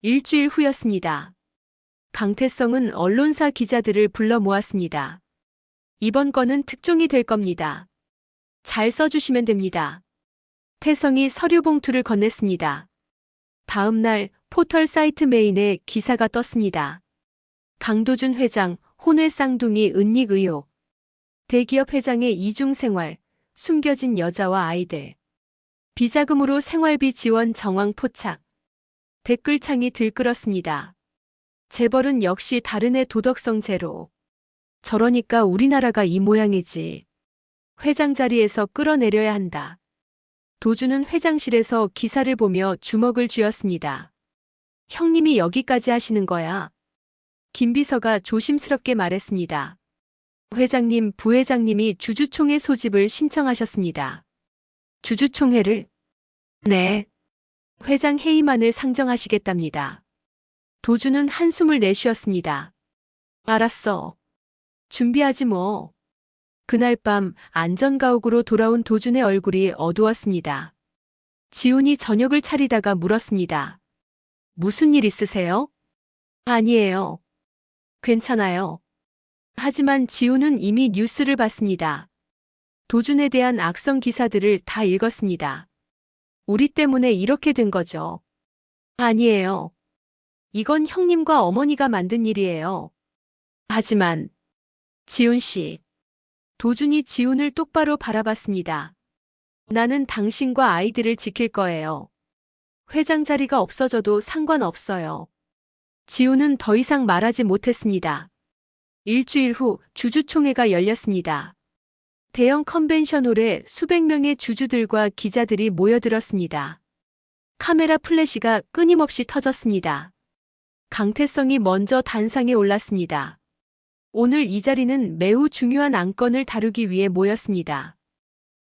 일주일 후였습니다. 강태성은 언론사 기자들을 불러 모았습니다. 이번 건은 특종이 될 겁니다. 잘 써주시면 됩니다. 태성이 서류 봉투를 건넸습니다. 다음 날 포털 사이트 메인에 기사가 떴습니다. 강도준 회장, 혼외 쌍둥이 은닉 의혹. 대기업 회장의 이중생활, 숨겨진 여자와 아이들. 비자금으로 생활비 지원 정황 포착. 댓글창이 들끓었습니다. 재벌은 역시 다른 애 도덕성 제로. 저러니까 우리나라가 이 모양이지. 회장 자리에서 끌어내려야 한다. 도준은 회장실에서 기사를 보며 주먹을 쥐었습니다. 형님이 여기까지 하시는 거야. 김비서가 조심스럽게 말했습니다. 회장님, 부회장님이 주주총회 소집을 신청하셨습니다. 주주총회를? 네. 회장 회의만을 상정하시겠답니다. 도준은 한숨을 내쉬었습니다. 알았어. 준비하지 뭐. 그날 밤 안전가옥으로 돌아온 도준의 얼굴이 어두웠습니다. 지훈이 저녁을 차리다가 물었습니다. 무슨 일 있으세요? 아니에요. 괜찮아요. 하지만 지훈은 이미 뉴스를 봤습니다. 도준에 대한 악성 기사들을 다 읽었습니다. 우리 때문에 이렇게 된 거죠. 아니에요. 이건 형님과 어머니가 만든 일이에요. 하지만 지훈 씨. 도준이 지훈을 똑바로 바라봤습니다. 나는 당신과 아이들을 지킬 거예요. 회장 자리가 없어져도 상관없어요. 지훈은 더 이상 말하지 못했습니다. 일주일 후 주주총회가 열렸습니다. 대형 컨벤션홀에 수백 명의 주주들과 기자들이 모여들었습니다. 카메라 플래시가 끊임없이 터졌습니다. 강태성이 먼저 단상에 올랐습니다. 오늘 이 자리는 매우 중요한 안건을 다루기 위해 모였습니다.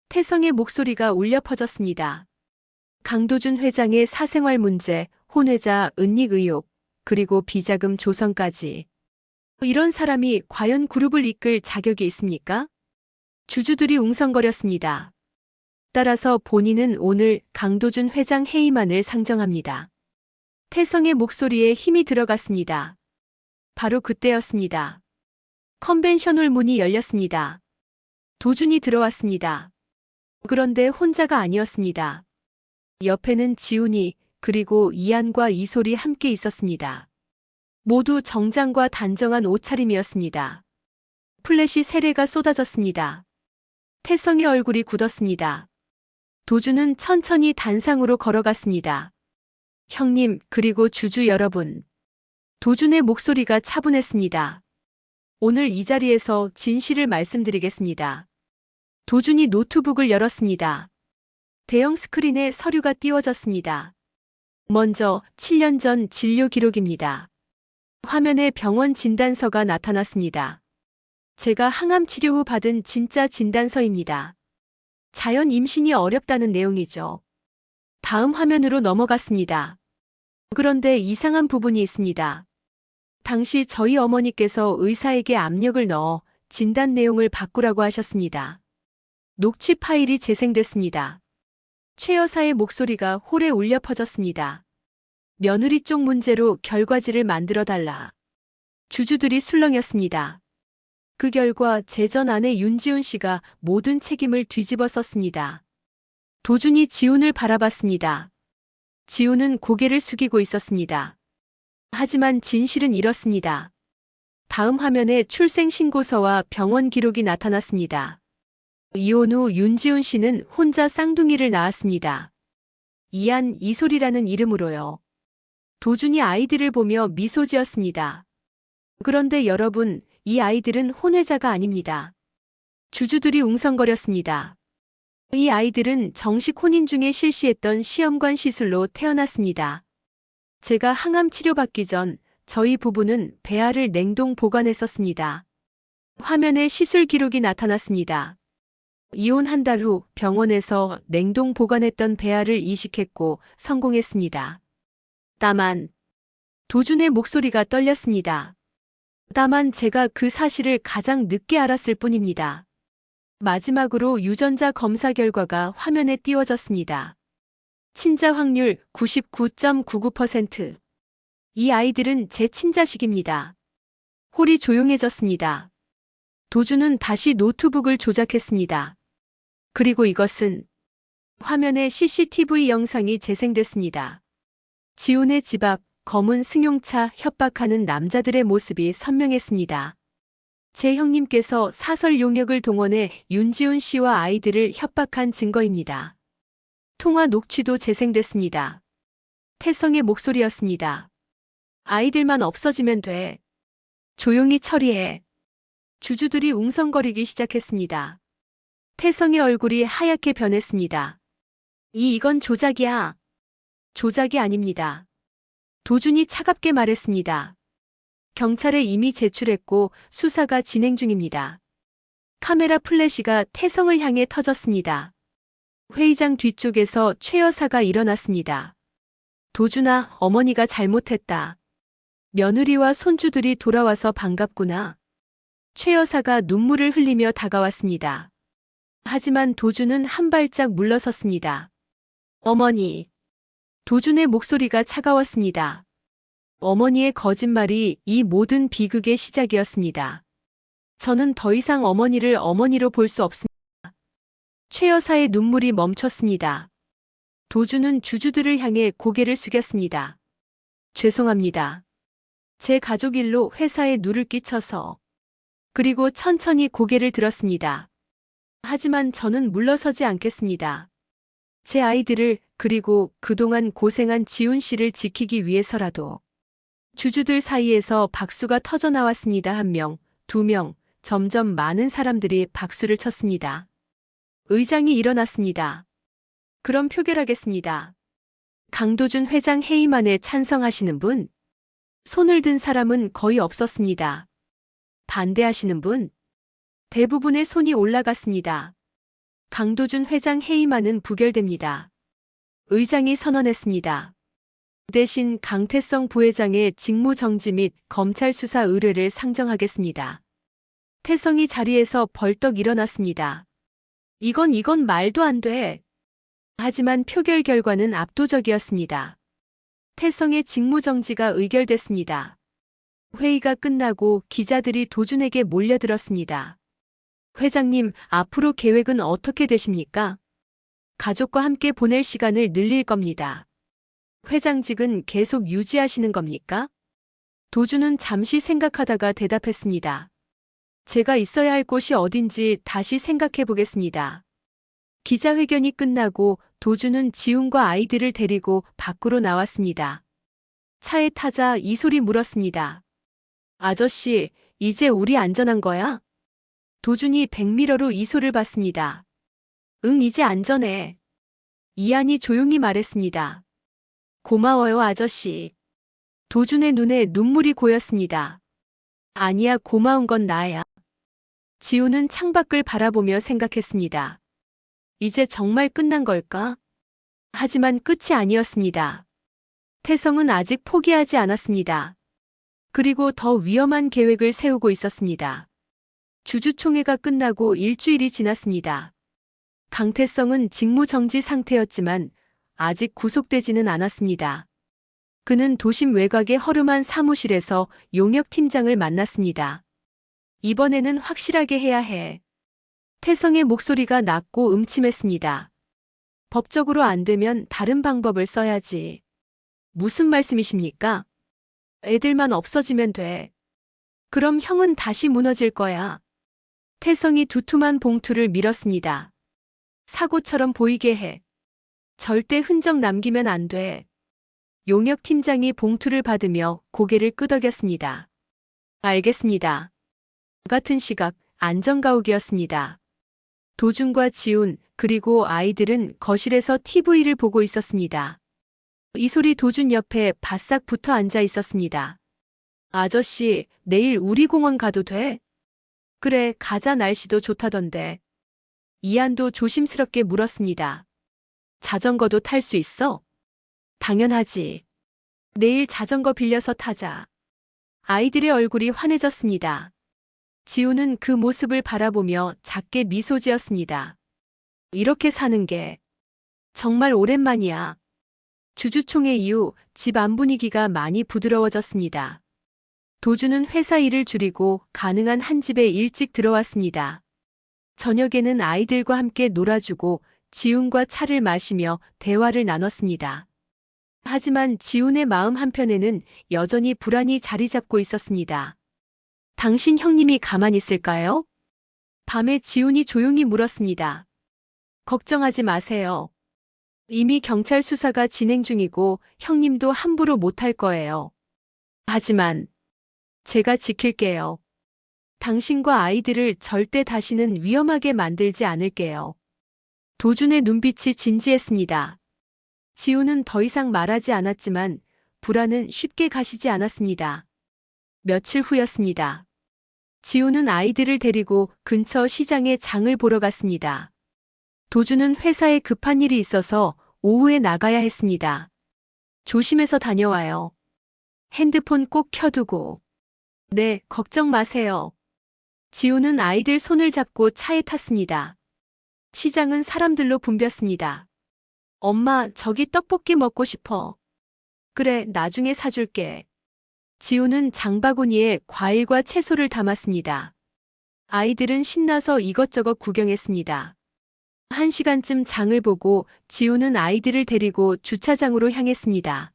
태성의 목소리가 울려 퍼졌습니다. 강도준 회장의 사생활 문제, 혼외자 은닉 의혹, 그리고 비자금 조성까지. 이런 사람이 과연 그룹을 이끌 자격이 있습니까? 주주들이 웅성거렸습니다. 따라서 본인은 오늘 강도준 회장 회의만을 상정합니다. 태성의 목소리에 힘이 들어갔습니다. 바로 그때였습니다. 컨벤션홀 문이 열렸습니다. 도준이 들어왔습니다. 그런데 혼자가 아니었습니다. 옆에는 지훈이 그리고 이한과 이솔이 함께 있었습니다. 모두 정장과 단정한 옷차림이었습니다. 플래시 세례가 쏟아졌습니다. 태성의 얼굴이 굳었습니다. 도준은 천천히 단상으로 걸어갔습니다. 형님, 그리고 주주 여러분. 도준의 목소리가 차분했습니다. 오늘 이 자리에서 진실을 말씀드리겠습니다. 도준이 노트북을 열었습니다. 대형 스크린에 서류가 띄워졌습니다. 먼저 7년 전 진료 기록입니다. 화면에 병원 진단서가 나타났습니다. 제가 항암 치료 후 받은 진짜 진단서입니다. 자연 임신이 어렵다는 내용이죠. 다음 화면으로 넘어갔습니다. 그런데 이상한 부분이 있습니다. 당시 저희 어머니께서 의사에게 압력을 넣어 진단 내용을 바꾸라고 하셨습니다. 녹취 파일이 재생됐습니다. 최 여사의 목소리가 홀에 울려 퍼졌습니다. 며느리 쪽 문제로 결과지를 만들어 달라. 주주들이 술렁였습니다. 그 결과 제 전 아내 윤지훈 씨가 모든 책임을 뒤집어 썼습니다. 도준이 지훈을 바라봤습니다. 지훈은 고개를 숙이고 있었습니다. 하지만 진실은 이렇습니다. 다음 화면에 출생신고서와 병원 기록이 나타났습니다. 이혼 후 윤지훈 씨는 혼자 쌍둥이를 낳았습니다. 이한, 이솔이라는 이름으로요. 도준이 아이들을 보며 미소 지었습니다. 그런데 여러분, 이 아이들은 혼외자가 아닙니다. 주주들이 웅성거렸습니다. 이 아이들은 정식 혼인 중에 실시했던 시험관 시술로 태어났습니다. 제가 항암 치료받기 전 저희 부부는 배아를 냉동 보관했었습니다. 화면에 시술 기록이 나타났습니다. 이혼 한 달 후 병원에서 냉동 보관했던 배아를 이식했고 성공했습니다. 다만 도준의 목소리가 떨렸습니다. 다만 제가 그 사실을 가장 늦게 알았을 뿐입니다. 마지막으로 유전자 검사 결과가 화면에 띄워졌습니다. 친자 확률 99.99%. 이 아이들은 제 친자식입니다. 홀이 조용해졌습니다. 도준은 다시 노트북을 조작했습니다. 그리고 이것은 화면에 CCTV 영상이 재생됐습니다. 지훈의 집 앞 검은 승용차 협박하는 남자들의 모습이 선명했습니다. 제 형님께서 사설 용역을 동원해 윤지훈 씨와 아이들을 협박한 증거입니다. 통화 녹취도 재생됐습니다. 태성의 목소리였습니다. 아이들만 없어지면 돼. 조용히 처리해. 주주들이 웅성거리기 시작했습니다. 태성의 얼굴이 하얗게 변했습니다. 이건 조작이야. 조작이 아닙니다. 도준이 차갑게 말했습니다. 경찰에 이미 제출했고 수사가 진행 중입니다. 카메라 플래시가 태성을 향해 터졌습니다. 회의장 뒤쪽에서 최 여사가 일어났습니다. 도준아, 어머니가 잘못했다. 며느리와 손주들이 돌아와서 반갑구나. 최 여사가 눈물을 흘리며 다가왔습니다. 하지만 도준은 한 발짝 물러섰습니다. 어머니. 도준의 목소리가 차가웠습니다. 어머니의 거짓말이 이 모든 비극의 시작이었습니다. 저는 더 이상 어머니를 어머니로 볼 수 없습니다. 최 여사의 눈물이 멈췄습니다. 도준은 주주들을 향해 고개를 숙였습니다. 죄송합니다. 제 가족 일로 회사에 누를 끼쳐서. 그리고 천천히 고개를 들었습니다. 하지만 저는 물러서지 않겠습니다. 제 아이들을 그리고 그동안 고생한 지훈 씨를 지키기 위해서라도. 주주들 사이에서 박수가 터져 나왔습니다. 1명, 2명, 점점 많은 사람들이 박수를 쳤습니다. 의장이 일어났습니다. 그럼 표결하겠습니다. 강도준 회장 해임안에 찬성하시는 분? 손을 든 사람은 거의 없었습니다. 반대하시는 분? 대부분의 손이 올라갔습니다. 강도준 회장 해임안은 부결됩니다. 의장이 선언했습니다. 대신 강태성 부회장의 직무정지 및 검찰 수사 의뢰를 상정하겠습니다. 태성이 자리에서 벌떡 일어났습니다. 이건 말도 안 돼. 하지만 표결 결과는 압도적이었습니다. 태성의 직무정지가 의결됐습니다. 회의가 끝나고 기자들이 도준에게 몰려들었습니다. 회장님, 앞으로 계획은 어떻게 되십니까? 가족과 함께 보낼 시간을 늘릴 겁니다. 회장직은 계속 유지하시는 겁니까? 도준은 잠시 생각하다가 대답했습니다. 제가 있어야 할 곳이 어딘지 다시 생각해 보겠습니다. 기자회견이 끝나고 도준은 지훈과 아이들을 데리고 밖으로 나왔습니다. 차에 타자 이솔이 물었습니다. 아저씨, 이제 우리 안전한 거야? 도준이 백미러로 이솔을 봤습니다. 응, 이제 안전해. 이한이 조용히 말했습니다. 고마워요, 아저씨. 도준의 눈에 눈물이 고였습니다. 아니야, 고마운 건 나야. 지훈은 창밖을 바라보며 생각했습니다. 이제 정말 끝난 걸까? 하지만 끝이 아니었습니다. 태성은 아직 포기하지 않았습니다. 그리고 더 위험한 계획을 세우고 있었습니다. 주주총회가 끝나고 일주일이 지났습니다. 강태성은 직무정지 상태였지만 아직 구속되지는 않았습니다. 그는 도심 외곽의 허름한 사무실에서 용역 팀장을 만났습니다. 이번에는 확실하게 해야 해. 태성의 목소리가 낮고 음침했습니다. 법적으로 안 되면 다른 방법을 써야지. 무슨 말씀이십니까? 애들만 없어지면 돼. 그럼 형은 다시 무너질 거야. 태성이 두툼한 봉투를 밀었습니다. 사고처럼 보이게 해. 절대 흔적 남기면 안 돼. 용역 팀장이 봉투를 받으며 고개를 끄덕였습니다. 알겠습니다. 같은 시각 안전가옥이었습니다. 도준과 지훈 그리고 아이들은 거실에서 TV를 보고 있었습니다. 이소리 도준 옆에 바싹 붙어 앉아 있었습니다. 아저씨, 내일 우리 공원 가도 돼? 그래, 가자. 날씨도 좋다던데. 이한도 조심스럽게 물었습니다. 자전거도 탈 수 있어? 당연하지. 내일 자전거 빌려서 타자. 아이들의 얼굴이 환해졌습니다. 지우는 그 모습을 바라보며 작게 미소 지었습니다. 이렇게 사는 게 정말 오랜만이야. 주주총회 이후 집 안 분위기가 많이 부드러워졌습니다. 도주는 회사 일을 줄이고 가능한 한 집에 일찍 들어왔습니다. 저녁에는 아이들과 함께 놀아주고 지훈과 차를 마시며 대화를 나눴습니다. 하지만 지훈의 마음 한편에는 여전히 불안이 자리 잡고 있었습니다. 당신 형님이 가만히 있을까요? 밤에 지훈이 조용히 물었습니다. 걱정하지 마세요. 이미 경찰 수사가 진행 중이고 형님도 함부로 못할 거예요. 하지만 제가 지킬게요. 당신과 아이들을 절대 다시는 위험하게 만들지 않을게요. 도준의 눈빛이 진지했습니다. 지훈은 더 이상 말하지 않았지만 불안은 쉽게 가시지 않았습니다. 며칠 후였습니다. 지훈은 아이들을 데리고 근처 시장에 장을 보러 갔습니다. 도준은 회사에 급한 일이 있어서 오후에 나가야 했습니다. 조심해서 다녀와요. 핸드폰 꼭 켜두고. 네, 걱정 마세요. 지훈은 아이들 손을 잡고 차에 탔습니다. 시장은 사람들로 붐볐습니다. 엄마, 저기 떡볶이 먹고 싶어. 그래, 나중에 사줄게. 지훈은 장바구니에 과일과 채소를 담았습니다. 아이들은 신나서 이것저것 구경했습니다. 1시간쯤 장을 보고 지훈은 아이들을 데리고 주차장으로 향했습니다.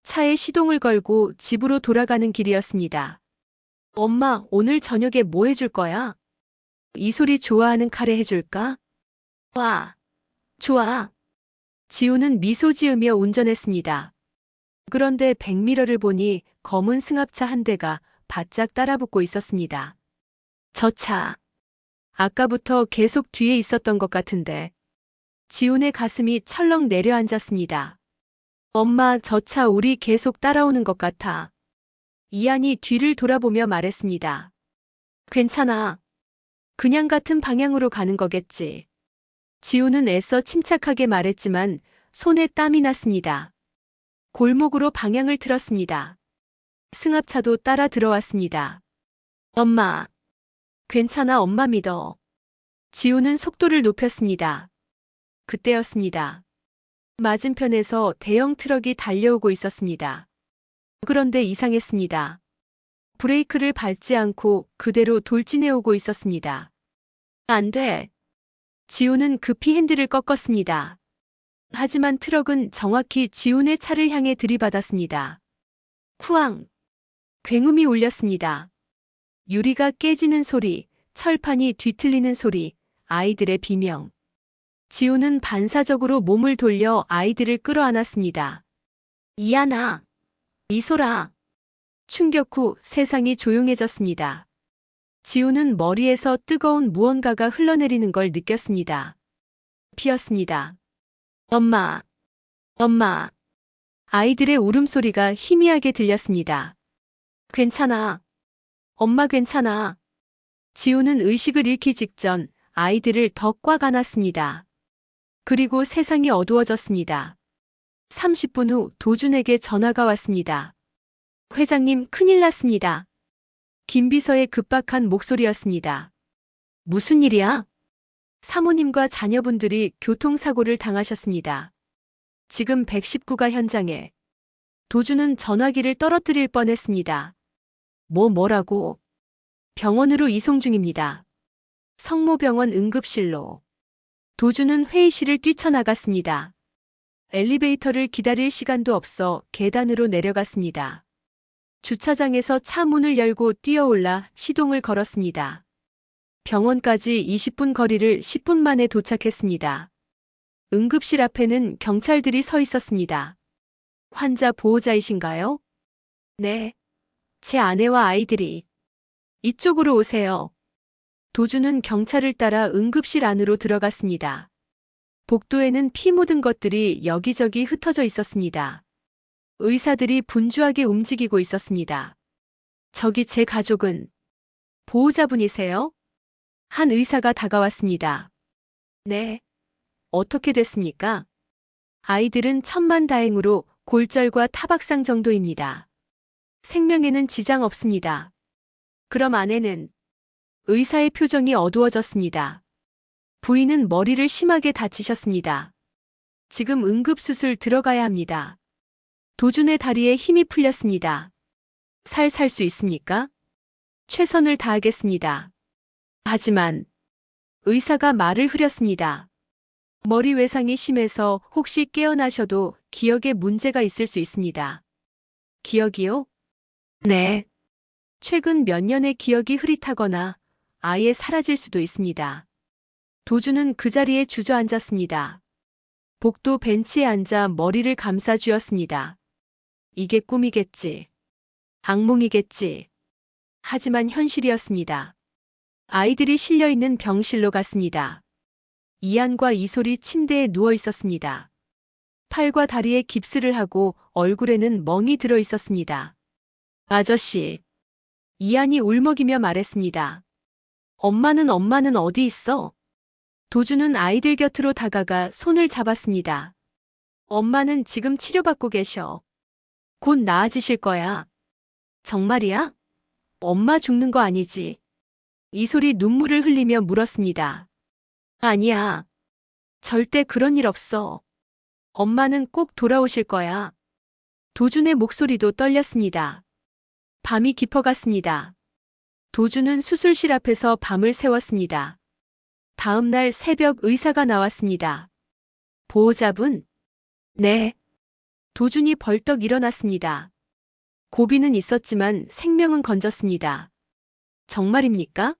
차에 시동을 걸고 집으로 돌아가는 길이었습니다. 엄마, 오늘 저녁에 뭐 해줄 거야? 이소리 좋아하는 카레 해줄까? 와, 좋아. 지훈은 미소 지으며 운전했습니다. 그런데 백미러를 보니 검은 승합차 한 대가 바짝 따라붙고 있었습니다. 저 차. 아까부터 계속 뒤에 있었던 것 같은데. 지훈의 가슴이 철렁 내려앉았습니다. 엄마, 저 차 우리 계속 따라오는 것 같아. 이한이 뒤를 돌아보며 말했습니다. 괜찮아. 그냥 같은 방향으로 가는 거겠지. 지훈은 애써 침착하게 말했지만 손에 땀이 났습니다. 골목으로 방향을 틀었습니다. 승합차도 따라 들어왔습니다. 엄마. 괜찮아, 엄마 믿어. 지훈은 속도를 높였습니다. 그때였습니다. 맞은편에서 대형 트럭이 달려오고 있었습니다. 그런데 이상했습니다. 브레이크를 밟지 않고 그대로 돌진해 오고 있었습니다. 안 돼. 지훈은 급히 핸들을 꺾었습니다. 하지만 트럭은 정확히 지훈의 차를 향해 들이받았습니다. 쿠앙! 굉음이 울렸습니다. 유리가 깨지는 소리, 철판이 뒤틀리는 소리, 아이들의 비명. 지훈은 반사적으로 몸을 돌려 아이들을 끌어안았습니다. 이하나, 이소라. 충격 후 세상이 조용해졌습니다. 지훈은 머리에서 뜨거운 무언가가 흘러내리는 걸 느꼈습니다. 피었습니다. 엄마, 엄마. 아이들의 울음소리가 희미하게 들렸습니다. 괜찮아. 엄마 괜찮아. 지훈은 의식을 잃기 직전 아이들을 더 꽉 안았습니다. 그리고 세상이 어두워졌습니다. 30분 후 도준에게 전화가 왔습니다. 회장님, 큰일 났습니다. 김비서의 급박한 목소리였습니다. 무슨 일이야? 사모님과 자녀분들이 교통사고를 당하셨습니다. 지금 119가 현장에. 도주는 전화기를 떨어뜨릴 뻔했습니다. 뭐라고? 병원으로 이송 중입니다. 성모병원 응급실로. 도주는 회의실을 뛰쳐나갔습니다. 엘리베이터를 기다릴 시간도 없어 계단으로 내려갔습니다. 주차장에서 차 문을 열고 뛰어올라 시동을 걸었습니다. 병원까지 20분 거리를 10분 만에 도착했습니다. 응급실 앞에는 경찰들이 서 있었습니다. 환자 보호자이신가요? 네. 제 아내와 아이들이. 이쪽으로 오세요. 도주는 경찰을 따라 응급실 안으로 들어갔습니다. 복도에는 피 묻은 것들이 여기저기 흩어져 있었습니다. 의사들이 분주하게 움직이고 있었습니다. 저기 제 가족은 보호자분이세요? 한 의사가 다가왔습니다. 네. 어떻게 됐습니까? 아이들은 천만다행으로 골절과 타박상 정도입니다. 생명에는 지장 없습니다. 그럼 아내는? 의사의 표정이 어두워졌습니다. 부인은 머리를 심하게 다치셨습니다. 지금 응급수술 들어가야 합니다. 도준의 다리에 힘이 풀렸습니다. 살 수 있습니까? 최선을 다하겠습니다. 하지만 의사가 말을 흐렸습니다. 머리 외상이 심해서 혹시 깨어나셔도 기억에 문제가 있을 수 있습니다. 기억이요? 네. 최근 몇 년의 기억이 흐릿하거나 아예 사라질 수도 있습니다. 도주는 그 자리에 주저앉았습니다. 복도 벤치에 앉아 머리를 감싸 쥐었습니다. 이게 꿈이겠지. 악몽이겠지. 하지만 현실이었습니다. 아이들이 실려있는 병실로 갔습니다. 이안과 이솔이 침대에 누워 있었습니다. 팔과 다리에 깁스를 하고 얼굴에는 멍이 들어 있었습니다. 아저씨. 이안이 울먹이며 말했습니다. 엄마는 어디 있어? 도주는 아이들 곁으로 다가가 손을 잡았습니다. 엄마는 지금 치료받고 계셔. 곧 나아지실 거야. 정말이야? 엄마 죽는 거 아니지? 이솔이 눈물을 흘리며 물었습니다. 아니야. 절대 그런 일 없어. 엄마는 꼭 돌아오실 거야. 도준의 목소리도 떨렸습니다. 밤이 깊어갔습니다. 도준은 수술실 앞에서 밤을 새웠습니다. 다음 날 새벽 의사가 나왔습니다. 보호자분? 네. 도준이 벌떡 일어났습니다. 고비는 있었지만 생명은 건졌습니다. 정말입니까?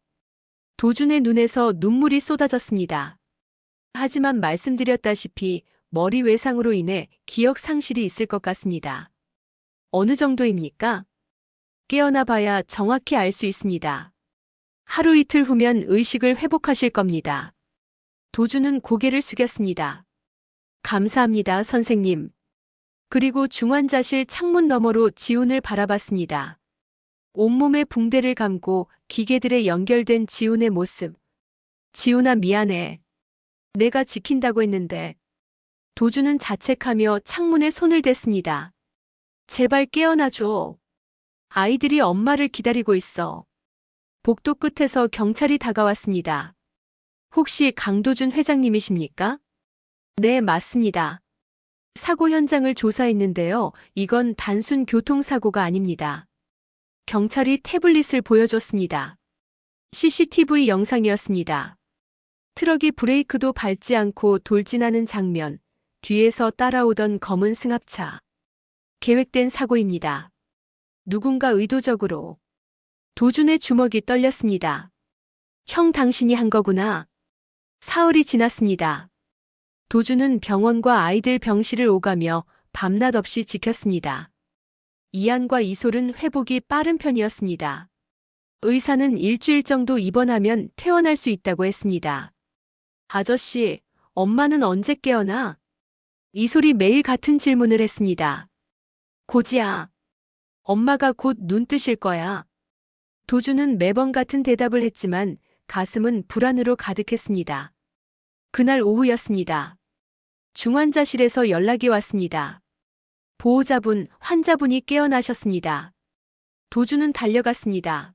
도준의 눈에서 눈물이 쏟아졌습니다. 하지만 말씀드렸다시피 머리 외상으로 인해 기억 상실이 있을 것 같습니다. 어느 정도입니까? 깨어나 봐야 정확히 알 수 있습니다. 하루 이틀 후면 의식을 회복하실 겁니다. 도준은 고개를 숙였습니다. 감사합니다, 선생님. 그리고 중환자실 창문 너머로 지훈을 바라봤습니다. 온몸에 붕대를 감고 기계들에 연결된 지훈의 모습. 지훈아, 미안해. 내가 지킨다고 했는데. 도준은 자책하며 창문에 손을 댔습니다. 제발 깨어나줘. 아이들이 엄마를 기다리고 있어. 복도 끝에서 경찰이 다가왔습니다. 혹시 강도준 회장님이십니까? 네, 맞습니다. 사고 현장을 조사했는데요. 이건 단순 교통사고가 아닙니다. 경찰이 태블릿을 보여줬습니다. CCTV 영상이었습니다. 트럭이 브레이크도 밟지 않고 돌진하는 장면, 뒤에서 따라오던 검은 승합차. 계획된 사고입니다. 누군가 의도적으로. 도준의 주먹이 떨렸습니다. 형, 당신이 한 거구나. 사흘이 지났습니다. 도준은 병원과 아이들 병실을 오가며 밤낮 없이 지켰습니다. 이안과 이솔은 회복이 빠른 편이었습니다. 의사는 일주일 정도 입원하면 퇴원할 수 있다고 했습니다. 아저씨, 엄마는 언제 깨어나? 이솔이 매일 같은 질문을 했습니다. 고지야, 엄마가 곧 눈 뜨실 거야. 도준은 매번 같은 대답을 했지만 가슴은 불안으로 가득했습니다. 그날 오후였습니다. 중환자실에서 연락이 왔습니다. 보호자분, 환자분이 깨어나셨습니다. 도준은 달려갔습니다.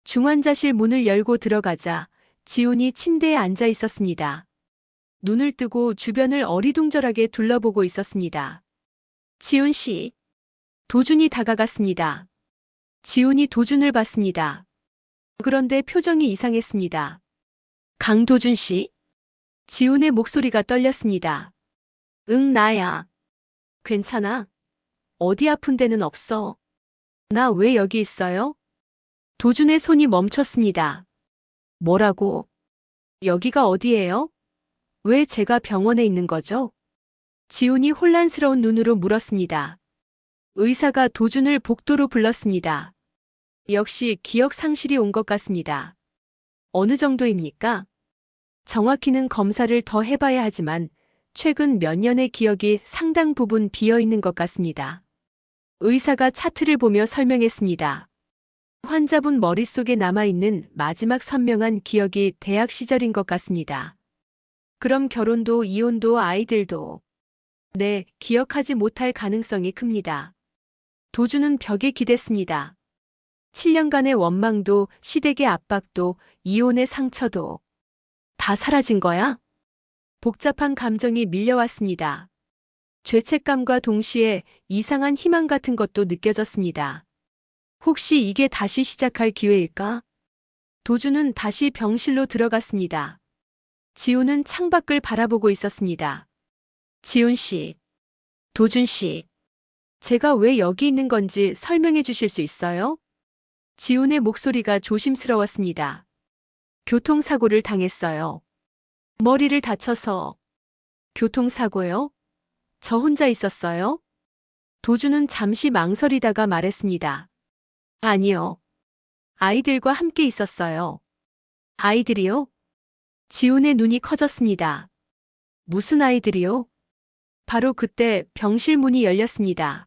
중환자실 문을 열고 들어가자 지훈이 침대에 앉아 있었습니다. 눈을 뜨고 주변을 어리둥절하게 둘러보고 있었습니다. 지훈 씨. 도준이 다가갔습니다. 지훈이 도준을 봤습니다. 그런데 표정이 이상했습니다. 강도준 씨? 지훈의 목소리가 떨렸습니다. 응, 나야. 괜찮아? 어디 아픈 데는 없어? 나 왜 여기 있어요? 도준의 손이 멈췄습니다. 뭐라고? 여기가 어디예요? 왜 제가 병원에 있는 거죠? 지훈이 혼란스러운 눈으로 물었습니다. 의사가 도준을 복도로 불렀습니다. 역시 기억 상실이 온 것 같습니다. 어느 정도입니까? 정확히는 검사를 더 해봐야 하지만 최근 몇 년의 기억이 상당 부분 비어 있는 것 같습니다. 의사가 차트를 보며 설명했습니다. 환자분 머릿속에 남아있는 마지막 선명한 기억이 대학 시절인 것 같습니다. 그럼 결혼도 이혼도 아이들도 네, 기억하지 못할 가능성이 큽니다. 도준은 벽에 기댔습니다. 7년간의 원망도 시댁의 압박도 이혼의 상처도 다 사라진 거야? 복잡한 감정이 밀려왔습니다. 죄책감과 동시에 이상한 희망 같은 것도 느껴졌습니다. 혹시 이게 다시 시작할 기회일까? 도준은 다시 병실로 들어갔습니다. 지훈은 창밖을 바라보고 있었습니다. 지훈 씨, 도준 씨, 제가 왜 여기 있는 건지 설명해 주실 수 있어요? 지훈의 목소리가 조심스러웠습니다. 교통사고를 당했어요. 머리를 다쳐서. 교통사고요? 저 혼자 있었어요? 도준은 잠시 망설이다가 말했습니다. 아니요. 아이들과 함께 있었어요. 아이들이요? 지훈의 눈이 커졌습니다. 무슨 아이들이요? 바로 그때 병실 문이 열렸습니다.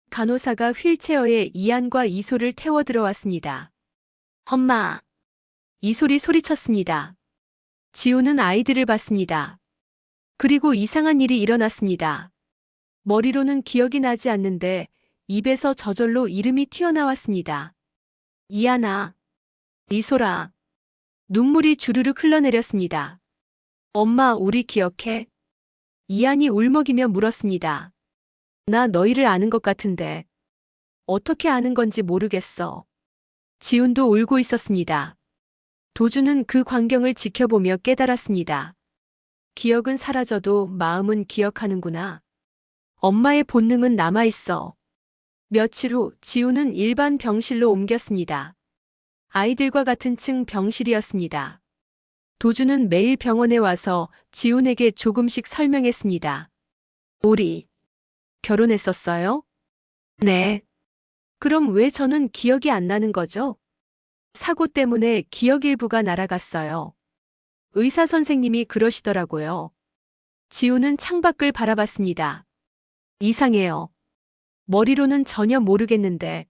간호사가 휠체어에 이안과 이소를 태워 들어왔습니다. 엄마! 이솔이 소리쳤습니다. 지훈은 아이들을 봤습니다. 그리고 이상한 일이 일어났습니다. 머리로는 기억이 나지 않는데 입에서 저절로 이름이 튀어나왔습니다. 이안아, 이소라. 눈물이 주르륵 흘러내렸습니다. 엄마, 우리 기억해? 이안이 울먹이며 물었습니다. 나 너희를 아는 것 같은데 어떻게 아는 건지 모르겠어. 지훈도 울고 있었습니다. 도준은 그 광경을 지켜보며 깨달았습니다. 기억은 사라져도 마음은 기억하는구나. 엄마의 본능은 남아있어. 며칠 후 지훈은 일반 병실로 옮겼습니다. 아이들과 같은 층 병실이었습니다. 도준은 매일 병원에 와서 지훈에게 조금씩 설명했습니다. 우리 결혼했었어요? 네. 그럼 왜 저는 기억이 안 나는 거죠? 사고 때문에 기억 일부가 날아갔어요. 의사 선생님이 그러시더라고요. 지훈은 창밖을 바라봤습니다. 이상해요. 머리로는 전혀 모르겠는데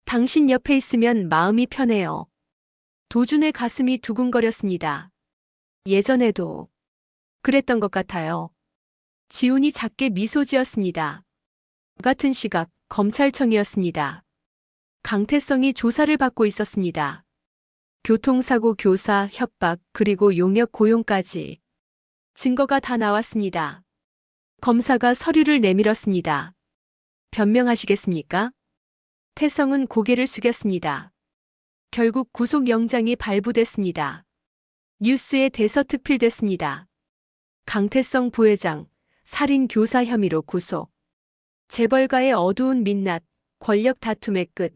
당신 옆에 있으면 마음이 편해요. 도준의 가슴이 두근거렸습니다. 예전에도 그랬던 것 같아요. 지훈이 작게 미소 지었습니다. 같은 시각 검찰청이었습니다. 강태성이 조사를 받고 있었습니다. 교통사고 교사, 협박, 그리고 용역 고용까지. 증거가 다 나왔습니다. 검사가 서류를 내밀었습니다. 변명하시겠습니까? 태성은 고개를 숙였습니다. 결국 구속영장이 발부됐습니다. 뉴스에 대서특필됐습니다. 강태성 부회장, 살인 교사 혐의로 구속. 재벌가의 어두운 민낯, 권력 다툼의 끝.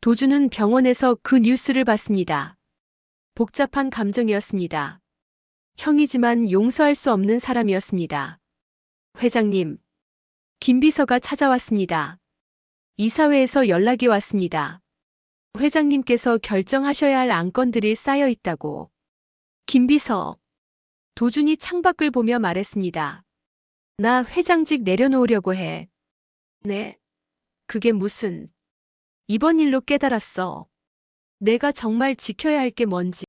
도준은 병원에서 그 뉴스를 봤습니다. 복잡한 감정이었습니다. 형이지만 용서할 수 없는 사람이었습니다. 회장님, 김 비서가 찾아왔습니다. 이사회에서 연락이 왔습니다. 회장님께서 결정하셔야 할 안건들이 쌓여 있다고. 김 비서. 도준이 창밖을 보며 말했습니다. 나 회장직 내려놓으려고 해. 네. 그게 무슨. 이번 일로 깨달았어. 내가 정말 지켜야 할 게 뭔지.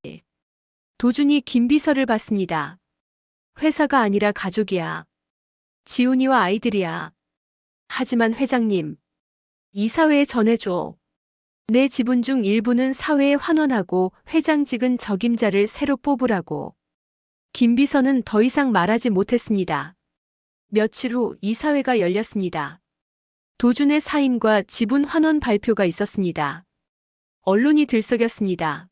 도준이 김 비서를 봤습니다. 회사가 아니라 가족이야. 지훈이와 아이들이야. 하지만 회장님. 이사회에 전해줘. 내 지분 중 일부는 사회에 환원하고 회장직은 적임자를 새로 뽑으라고. 김 비서는 더 이상 말하지 못했습니다. 며칠 후 이사회가 열렸습니다. 도준의 사임과 지분 환원 발표가 있었습니다. 언론이 들썩였습니다.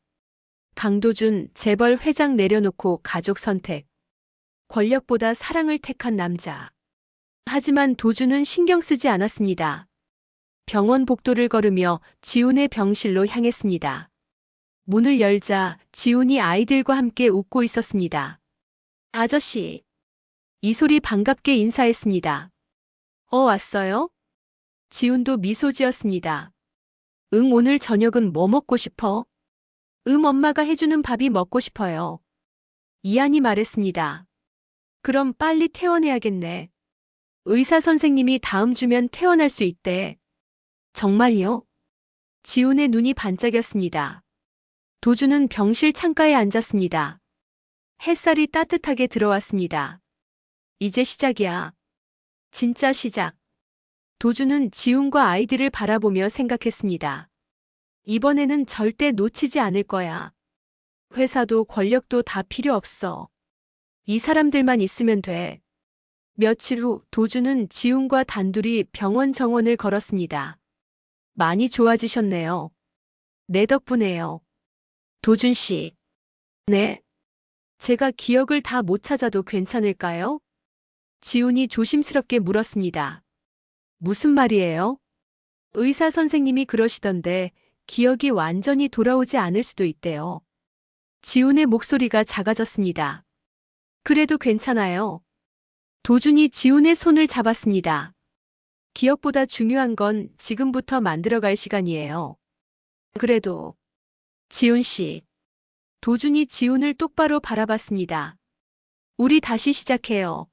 강도준 재벌 회장 내려놓고 가족 선택. 권력보다 사랑을 택한 남자. 하지만 도준은 신경 쓰지 않았습니다. 병원 복도를 걸으며 지훈의 병실로 향했습니다. 문을 열자 지훈이 아이들과 함께 웃고 있었습니다. 아저씨. 이소리 반갑게 인사했습니다. 왔어요? 지훈도 미소 지었습니다. 응, 오늘 저녁은 뭐 먹고 싶어? 엄마가 해주는 밥이 먹고 싶어요. 이한이 말했습니다. 그럼 빨리 퇴원해야겠네. 의사 선생님이 다음 주면 퇴원할 수 있대. 정말요? 지훈의 눈이 반짝였습니다. 도준은 병실 창가에 앉았습니다. 햇살이 따뜻하게 들어왔습니다. 이제 시작이야. 진짜 시작. 도준은 지훈과 아이들을 바라보며 생각했습니다. 이번에는 절대 놓치지 않을 거야. 회사도 권력도 다 필요 없어. 이 사람들만 있으면 돼. 며칠 후 도준은 지훈과 단둘이 병원 정원을 걸었습니다. 많이 좋아지셨네요. 내 덕분에요. 도준 씨. 네. 제가 기억을 다 못 찾아도 괜찮을까요? 지훈이 조심스럽게 물었습니다. 무슨 말이에요? 의사 선생님이 그러시던데 기억이 완전히 돌아오지 않을 수도 있대요. 지훈의 목소리가 작아졌습니다. 그래도 괜찮아요. 도준이 지훈의 손을 잡았습니다. 기억보다 중요한 건 지금부터 만들어갈 시간이에요. 그래도 지훈 씨. 도준이 지훈을 똑바로 바라봤습니다. 우리 다시 시작해요.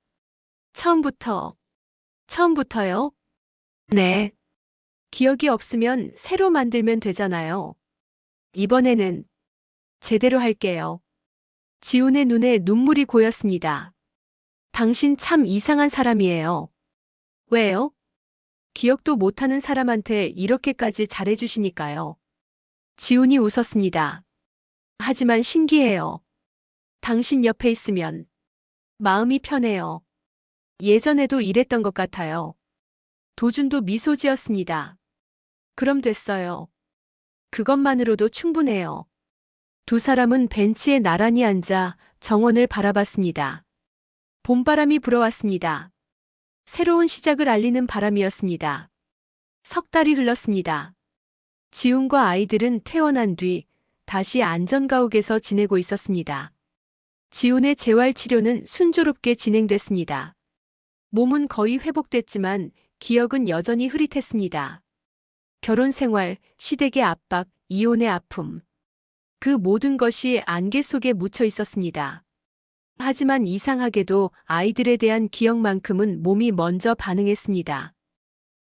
처음부터요? 네. 기억이 없으면 새로 만들면 되잖아요. 이번에는 제대로 할게요. 지훈의 눈에 눈물이 고였습니다. 당신 참 이상한 사람이에요. 왜요? 기억도 못하는 사람한테 이렇게까지 잘해주시니까요. 지훈이 웃었습니다. 하지만 신기해요. 당신 옆에 있으면 마음이 편해요. 예전에도 이랬던 것 같아요. 도준도 미소 지었습니다. 그럼 됐어요. 그것만으로도 충분해요. 두 사람은 벤치에 나란히 앉아 정원을 바라봤습니다. 봄바람이 불어왔습니다. 새로운 시작을 알리는 바람이었습니다. 석 달이 흘렀습니다. 지훈과 아이들은 퇴원한 뒤 다시 안전가옥에서 지내고 있었습니다. 지훈의 재활치료는 순조롭게 진행됐습니다. 몸은 거의 회복됐지만 기억은 여전히 흐릿했습니다. 결혼 생활, 시댁의 압박, 이혼의 아픔. 그 모든 것이 안개 속에 묻혀 있었습니다. 하지만 이상하게도 아이들에 대한 기억만큼은 몸이 먼저 반응했습니다.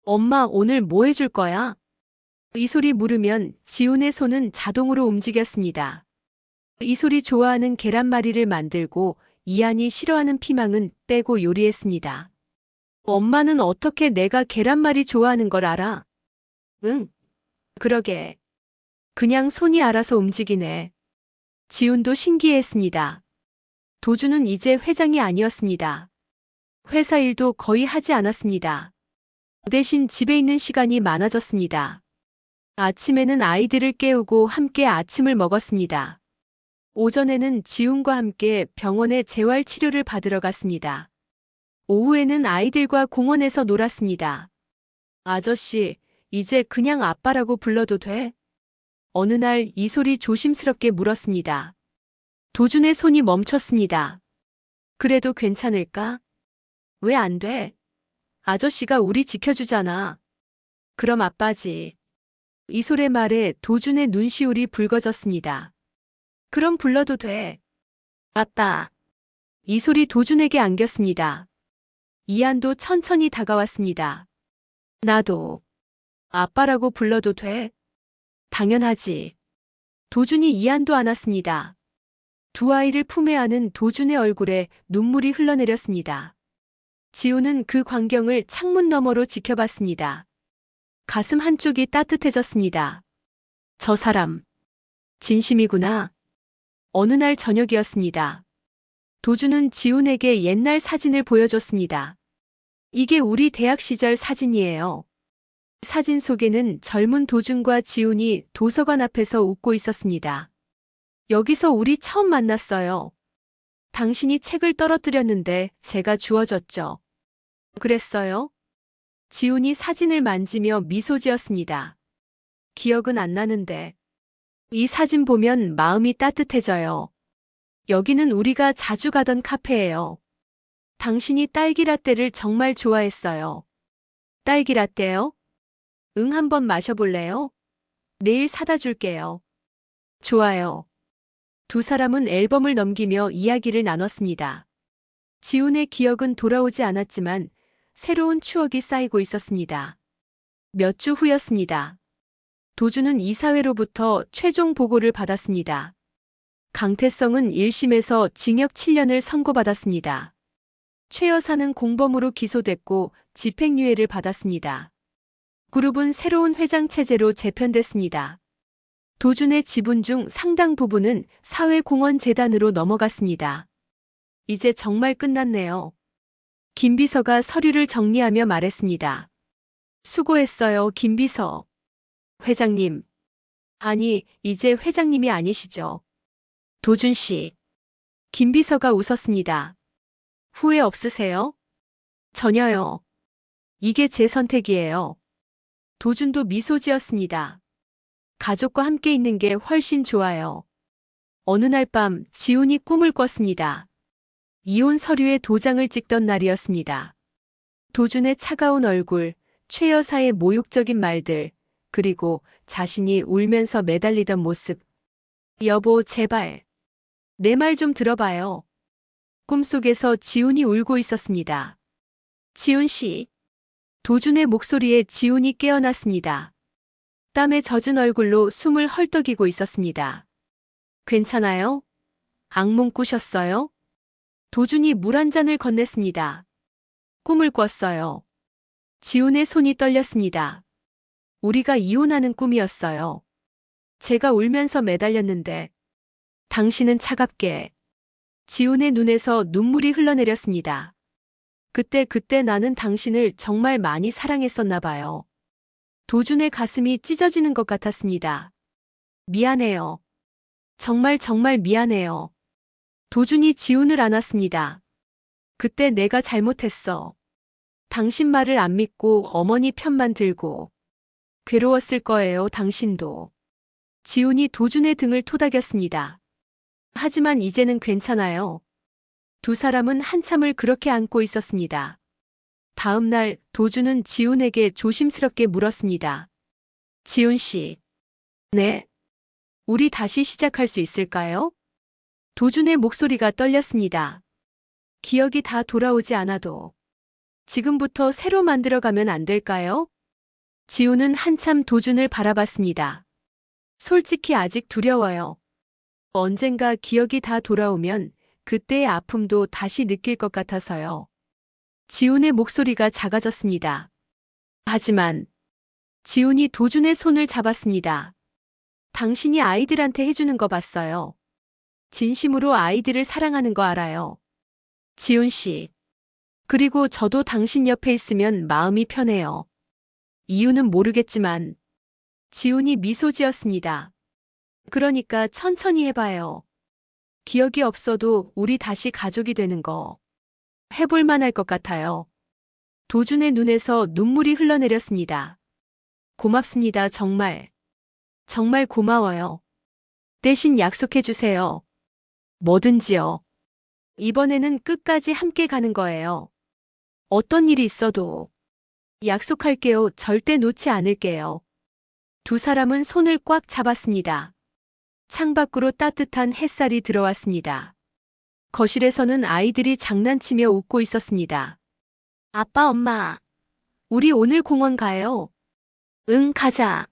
엄마, 오늘 뭐 해줄 거야? 이소리 물으면 지훈의 손은 자동으로 움직였습니다. 이소리 좋아하는 계란말이를 만들고 이한이 싫어하는 피망은 빼고 요리했습니다. 엄마는 어떻게 내가 계란말이 좋아하는 걸 알아? 응. 그러게. 그냥 손이 알아서 움직이네. 지훈도 신기해했습니다. 도준은 이제 회장이 아니었습니다. 회사 일도 거의 하지 않았습니다. 대신 집에 있는 시간이 많아졌습니다. 아침에는 아이들을 깨우고 함께 아침을 먹었습니다. 오전에는 지훈과 함께 병원에 재활치료를 받으러 갔습니다. 오후에는 아이들과 공원에서 놀았습니다. 아저씨, 이제 그냥 아빠라고 불러도 돼? 어느 날 이소리 조심스럽게 물었습니다. 도준의 손이 멈췄습니다. 그래도 괜찮을까? 왜 안 돼? 아저씨가 우리 지켜주잖아. 그럼 아빠지. 이소리의 말에 도준의 눈시울이 붉어졌습니다. 그럼 불러도 돼. 아빠. 이소리 도준에게 안겼습니다. 이한도 천천히 다가왔습니다. 나도 아빠라고 불러도 돼? 당연하지. 도준이 이한도 안았습니다. 두 아이를 품에 안은 도준의 얼굴에 눈물이 흘러내렸습니다. 지훈은 그 광경을 창문 너머로 지켜봤습니다. 가슴 한쪽이 따뜻해졌습니다. 저 사람. 진심이구나. 어느 날 저녁이었습니다. 도준은 지훈에게 옛날 사진을 보여줬습니다. 이게 우리 대학 시절 사진이에요. 사진 속에는 젊은 도준과 지훈이 도서관 앞에서 웃고 있었습니다. 여기서 우리 처음 만났어요. 당신이 책을 떨어뜨렸는데 제가 주워줬죠. 그랬어요? 지훈이 사진을 만지며 미소 지었습니다. 기억은 안 나는데. 이 사진 보면 마음이 따뜻해져요. 여기는 우리가 자주 가던 카페예요. 당신이 딸기라떼를 정말 좋아했어요. 딸기라떼요? 응, 한번 마셔볼래요? 내일 사다 줄게요. 좋아요. 두 사람은 앨범을 넘기며 이야기를 나눴습니다. 지훈의 기억은 돌아오지 않았지만 새로운 추억이 쌓이고 있었습니다. 몇 주 후였습니다. 도준은 이사회로부터 최종 보고를 받았습니다. 강태성은 1심에서 징역 7년을 선고받았습니다. 최 여사는 공범으로 기소됐고 집행유예를 받았습니다. 그룹은 새로운 회장 체제로 재편됐습니다. 도준의 지분 중 상당 부분은 사회공헌재단으로 넘어갔습니다. 이제 정말 끝났네요. 김 비서가 서류를 정리하며 말했습니다. 수고했어요, 김 비서. 회장님. 아니, 이제 회장님이 아니시죠. 도준 씨. 김 비서가 웃었습니다. 후회 없으세요? 전혀요. 이게 제 선택이에요. 도준도 미소 지었습니다. 가족과 함께 있는 게 훨씬 좋아요. 어느 날 밤 지훈이 꿈을 꿨습니다. 이혼 서류에 도장을 찍던 날이었습니다. 도준의 차가운 얼굴, 최 여사의 모욕적인 말들, 그리고 자신이 울면서 매달리던 모습. 여보, 제발. 내 말 좀 들어봐요. 꿈속에서 지훈이 울고 있었습니다. 지훈 씨. 도준의 목소리에 지훈이 깨어났습니다. 땀에 젖은 얼굴로 숨을 헐떡이고 있었습니다. 괜찮아요? 악몽 꾸셨어요? 도준이 물 한 잔을 건넸습니다. 꿈을 꿨어요. 지훈의 손이 떨렸습니다. 우리가 이혼하는 꿈이었어요. 제가 울면서 매달렸는데 당신은 차갑게. 지훈의 눈에서 눈물이 흘러내렸습니다. 그때 나는 당신을 정말 많이 사랑했었나 봐요. 도준의 가슴이 찢어지는 것 같았습니다. 미안해요. 정말 미안해요. 도준이 지훈을 안았습니다. 그때 내가 잘못했어. 당신 말을 안 믿고 어머니 편만 들고. 괴로웠을 거예요, 당신도. 지훈이 도준의 등을 토닥였습니다. 하지만 이제는 괜찮아요. 두 사람은 한참을 그렇게 안고 있었습니다. 다음 날 도준은 지훈에게 조심스럽게 물었습니다. 지훈 씨. 네. 우리 다시 시작할 수 있을까요? 도준의 목소리가 떨렸습니다. 기억이 다 돌아오지 않아도 지금부터 새로 만들어가면 안 될까요? 지훈은 한참 도준을 바라봤습니다. 솔직히 아직 두려워요. 언젠가 기억이 다 돌아오면 그때의 아픔도 다시 느낄 것 같아서요. 지훈의 목소리가 작아졌습니다. 하지만 지훈이 도준의 손을 잡았습니다. 당신이 아이들한테 해주는 거 봤어요. 진심으로 아이들을 사랑하는 거 알아요. 지훈 씨. 그리고 저도 당신 옆에 있으면 마음이 편해요. 이유는 모르겠지만 지훈이 미소 지었습니다. 그러니까 천천히 해봐요. 기억이 없어도 우리 다시 가족이 되는 거 해볼 만할 것 같아요. 도준의 눈에서 눈물이 흘러내렸습니다. 고맙습니다, 정말. 정말 고마워요. 대신 약속해주세요. 뭐든지요. 이번에는 끝까지 함께 가는 거예요. 어떤 일이 있어도. 약속할게요. 절대 놓지 않을게요. 두 사람은 손을 꽉 잡았습니다. 창밖으로 따뜻한 햇살이 들어왔습니다. 거실에서는 아이들이 장난치며 웃고 있었습니다. 아빠, 엄마. 우리 오늘 공원 가요. 응, 가자.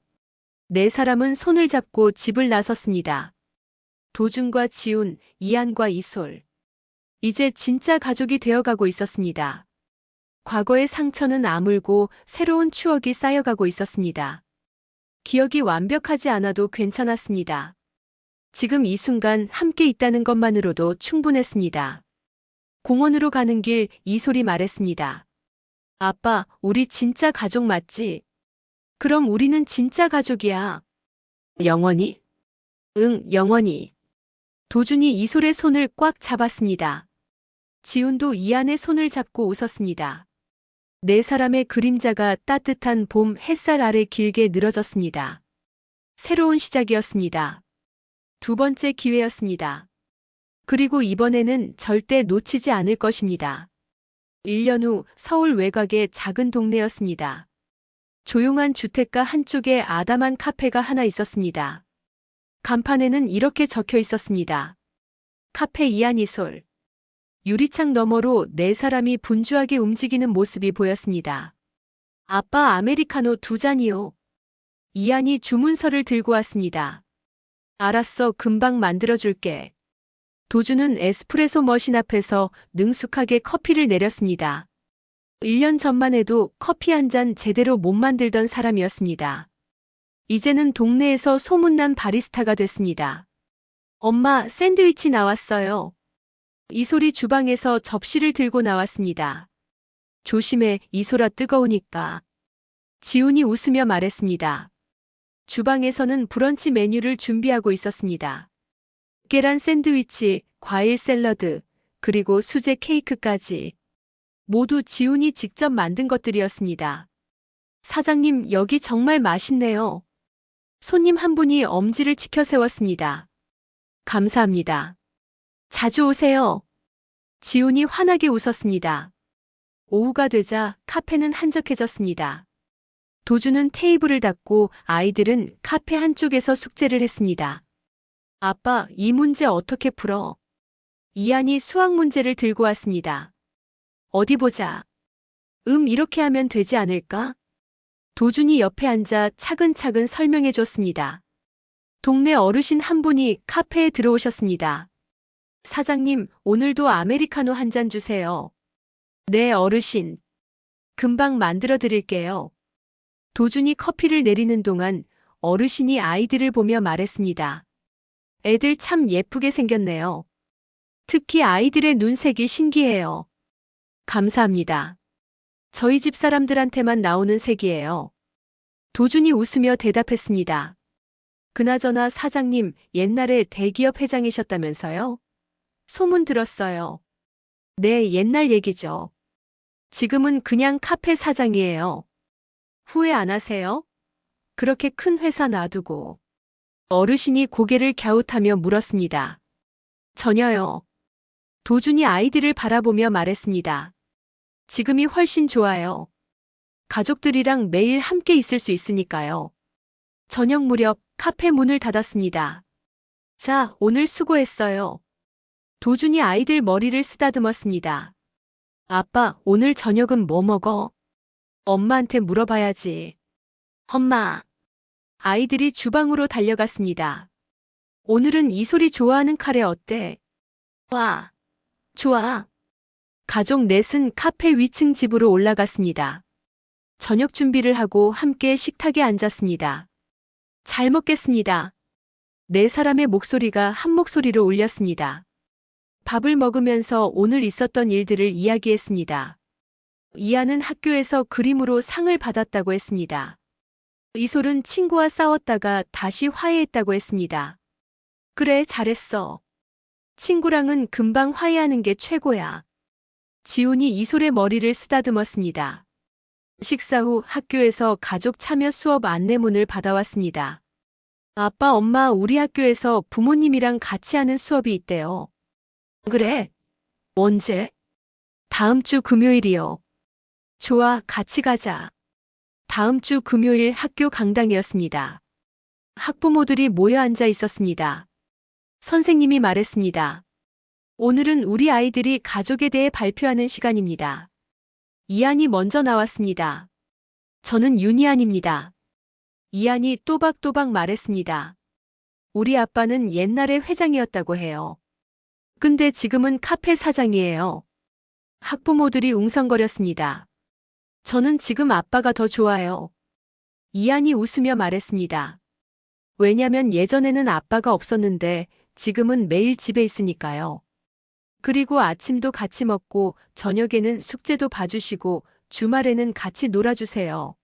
네 사람은 손을 잡고 집을 나섰습니다. 도준과 지훈, 이한과 이솔. 이제 진짜 가족이 되어가고 있었습니다. 과거의 상처는 아물고 새로운 추억이 쌓여가고 있었습니다. 기억이 완벽하지 않아도 괜찮았습니다. 지금 이 순간 함께 있다는 것만으로도 충분했습니다. 공원으로 가는 길 이솔이 말했습니다. 아빠, 우리 진짜 가족 맞지? 그럼 우리는 진짜 가족이야. 영원히? 응, 영원히. 도준이 이솔의 손을 꽉 잡았습니다. 지훈도 이안의 손을 잡고 웃었습니다. 네 사람의 그림자가 따뜻한 봄 햇살 아래 길게 늘어졌습니다. 새로운 시작이었습니다. 두 번째 기회였습니다. 그리고 이번에는 절대 놓치지 않을 것입니다. 1년 후 서울 외곽의 작은 동네였습니다. 조용한 주택가 한쪽에 아담한 카페가 하나 있었습니다. 간판에는 이렇게 적혀 있었습니다. 카페 이안이솔. 유리창 너머로 네 사람이 분주하게 움직이는 모습이 보였습니다. 아빠 아메리카노 2잔이요. 이안이 주문서를 들고 왔습니다. 알았어, 금방 만들어줄게. 도준은 에스프레소 머신 앞에서 능숙하게 커피를 내렸습니다. 1년 전만 해도 커피 한 잔 제대로 못 만들던 사람이었습니다. 이제는 동네에서 소문난 바리스타가 됐습니다. 엄마, 샌드위치 나왔어요. 이솔이 주방에서 접시를 들고 나왔습니다. 조심해, 이솔아, 뜨거우니까. 지훈이 웃으며 말했습니다. 주방에서는 브런치 메뉴를 준비하고 있었습니다. 계란 샌드위치, 과일 샐러드, 그리고 수제 케이크까지. 모두 지훈이 직접 만든 것들이었습니다. 사장님, 여기 정말 맛있네요. 손님 한 분이 엄지를 치켜 세웠습니다. 감사합니다. 자주 오세요. 지훈이 환하게 웃었습니다. 오후가 되자 카페는 한적해졌습니다. 도준은 테이블을 닫고 아이들은 카페 한쪽에서 숙제를 했습니다. 아빠, 이 문제 어떻게 풀어? 이안이 수학 문제를 들고 왔습니다. 어디 보자. 이렇게 하면 되지 않을까? 도준이 옆에 앉아 차근차근 설명해 줬습니다. 동네 어르신 한 분이 카페에 들어오셨습니다. 사장님, 오늘도 아메리카노 한 잔 주세요. 네, 어르신. 금방 만들어 드릴게요. 도준이 커피를 내리는 동안 어르신이 아이들을 보며 말했습니다. 애들 참 예쁘게 생겼네요. 특히 아이들의 눈색이 신기해요. 감사합니다. 저희 집 사람들한테만 나오는 색이에요. 도준이 웃으며 대답했습니다. 그나저나 사장님, 옛날에 대기업 회장이셨다면서요? 소문 들었어요. 네, 옛날 얘기죠. 지금은 그냥 카페 사장이에요. 후회 안 하세요? 그렇게 큰 회사 놔두고. 어르신이 고개를 갸웃하며 물었습니다. 전혀요. 도준이 아이들을 바라보며 말했습니다. 지금이 훨씬 좋아요. 가족들이랑 매일 함께 있을 수 있으니까요. 저녁 무렵 카페 문을 닫았습니다. 자, 오늘 수고했어요. 도준이 아이들 머리를 쓰다듬었습니다. 아빠, 오늘 저녁은 뭐 먹어? 엄마한테 물어봐야지. 엄마. 아이들이 주방으로 달려갔습니다. 오늘은 이솔이 좋아하는 카레 어때? 와. 좋아. 가족 넷은 카페 위층 집으로 올라갔습니다. 저녁 준비를 하고 함께 식탁에 앉았습니다. 잘 먹겠습니다. 네 사람의 목소리가 한 목소리로 울렸습니다. 밥을 먹으면서 오늘 있었던 일들을 이야기했습니다. 이안은 학교에서 그림으로 상을 받았다고 했습니다. 이솔은 친구와 싸웠다가 다시 화해했다고 했습니다. 그래, 잘했어. 친구랑은 금방 화해하는 게 최고야. 지훈이 이솔의 머리를 쓰다듬었습니다. 식사 후 학교에서 가족 참여 수업 안내문을 받아왔습니다. 아빠, 엄마, 우리 학교에서 부모님이랑 같이 하는 수업이 있대요. 그래? 언제? 다음 주 금요일이요. 좋아, 같이 가자. 다음 주 금요일 학교 강당이었습니다. 학부모들이 모여 앉아 있었습니다. 선생님이 말했습니다. 오늘은 우리 아이들이 가족에 대해 발표하는 시간입니다. 이안이 먼저 나왔습니다. 저는 윤이안입니다. 이안이 또박또박 말했습니다. 우리 아빠는 옛날에 회장이었다고 해요. 근데 지금은 카페 사장이에요. 학부모들이 웅성거렸습니다. 저는 지금 아빠가 더 좋아요. 이한이 웃으며 말했습니다. 왜냐면 예전에는 아빠가 없었는데 지금은 매일 집에 있으니까요. 그리고 아침도 같이 먹고 저녁에는 숙제도 봐주시고 주말에는 같이 놀아주세요.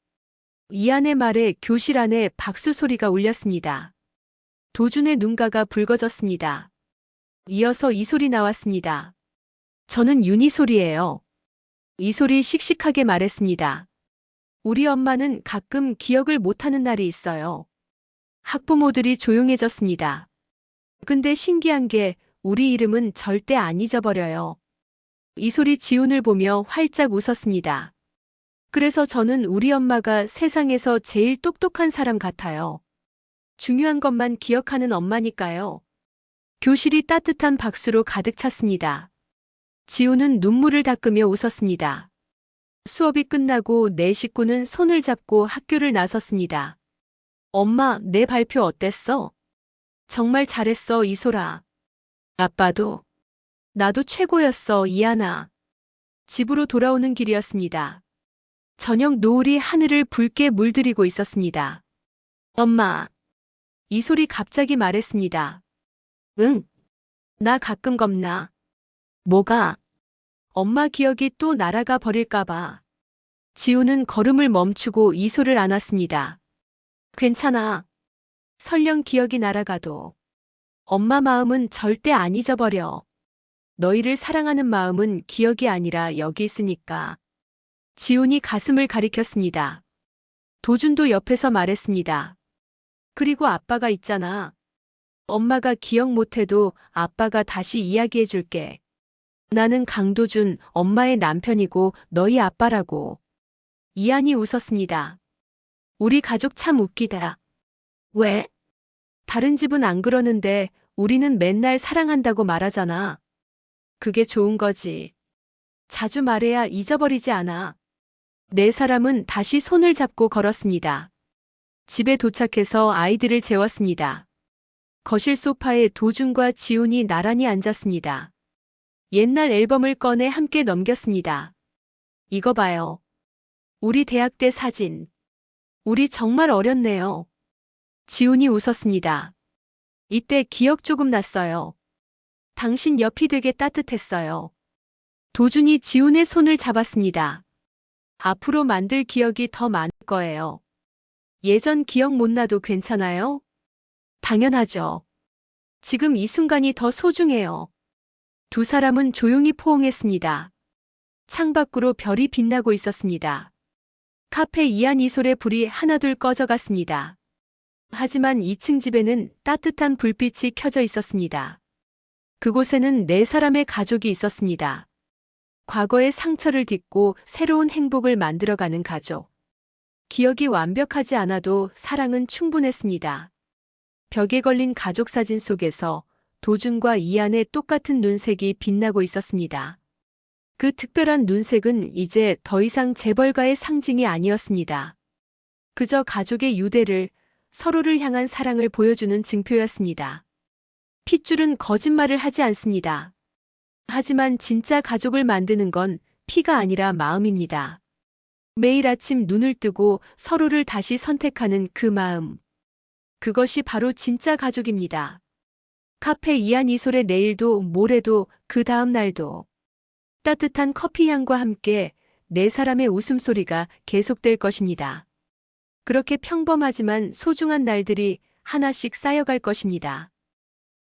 이한의 말에 교실 안에 박수 소리가 울렸습니다. 도준의 눈가가 붉어졌습니다. 이어서 이 소리 나왔습니다. 저는 윤희 소리예요. 이 소리 씩씩하게 말했습니다. 우리 엄마는 가끔 기억을 못하는 날이 있어요. 학부모들이 조용해졌습니다. 근데 신기한 게 우리 이름은 절대 안 잊어버려요. 이 소리 지훈을 보며 활짝 웃었습니다. 그래서 저는 우리 엄마가 세상에서 제일 똑똑한 사람 같아요. 중요한 것만 기억하는 엄마니까요. 교실이 따뜻한 박수로 가득 찼습니다. 지훈은 눈물을 닦으며 웃었습니다. 수업이 끝나고 내 식구는 손을 잡고 학교를 나섰습니다. 엄마, 내 발표 어땠어? 정말 잘했어, 이소라. 아빠도. 나도 최고였어, 이하나. 집으로 돌아오는 길이었습니다. 저녁 노을이 하늘을 붉게 물들이고 있었습니다. 엄마. 이 소리 갑자기 말했습니다. 응. 나 가끔 겁나. 뭐가? 엄마 기억이 또 날아가 버릴까봐. 지우는 걸음을 멈추고 이소를 안았습니다. 괜찮아. 설령 기억이 날아가도 엄마 마음은 절대 안 잊어버려. 너희를 사랑하는 마음은 기억이 아니라 여기 있으니까. 지훈이 가슴을 가리켰습니다. 도준도 옆에서 말했습니다. 그리고 아빠가 있잖아. 엄마가 기억 못해도 아빠가 다시 이야기해줄게. 나는 강도준, 엄마의 남편이고 너희 아빠라고. 이한이 웃었습니다. 우리 가족 참 웃기다. 왜? 다른 집은 안 그러는데 우리는 맨날 사랑한다고 말하잖아. 그게 좋은 거지. 자주 말해야 잊어버리지 않아. 네 사람은 다시 손을 잡고 걸었습니다. 집에 도착해서 아이들을 재웠습니다. 거실 소파에 도준과 지훈이 나란히 앉았습니다. 옛날 앨범을 꺼내 함께 넘겼습니다. 이거 봐요. 우리 대학 때 사진. 우리 정말 어렸네요. 지훈이 웃었습니다. 이때 기억 조금 났어요. 당신 옆이 되게 따뜻했어요. 도준이 지훈의 손을 잡았습니다. 앞으로 만들 기억이 더 많을 거예요. 예전 기억 못 나도 괜찮아요? 당연하죠. 지금 이 순간이 더 소중해요. 두 사람은 조용히 포옹했습니다. 창밖으로 별이 빛나고 있었습니다. 카페 이한 이솔의 불이 하나둘 꺼져갔습니다. 하지만 2층 집에는 따뜻한 불빛이 켜져 있었습니다. 그곳에는 네 사람의 가족이 있었습니다. 과거의 상처를 딛고 새로운 행복을 만들어가는 가족. 기억이 완벽하지 않아도 사랑은 충분했습니다. 벽에 걸린 가족 사진 속에서 도준과 이한의 똑같은 눈색이 빛나고 있었습니다. 그 특별한 눈색은 이제 더 이상 재벌가의 상징이 아니었습니다. 그저 가족의 유대를, 서로를 향한 사랑을 보여주는 증표였습니다. 핏줄은 거짓말을 하지 않습니다. 하지만 진짜 가족을 만드는 건 피가 아니라 마음입니다. 매일 아침 눈을 뜨고 서로를 다시 선택하는 그 마음. 그것이 바로 진짜 가족입니다. 카페 이한 이솔의 내일도 모레도 그 다음 날도 따뜻한 커피 향과 함께 네 사람의 웃음소리가 계속될 것입니다. 그렇게 평범하지만 소중한 날들이 하나씩 쌓여갈 것입니다.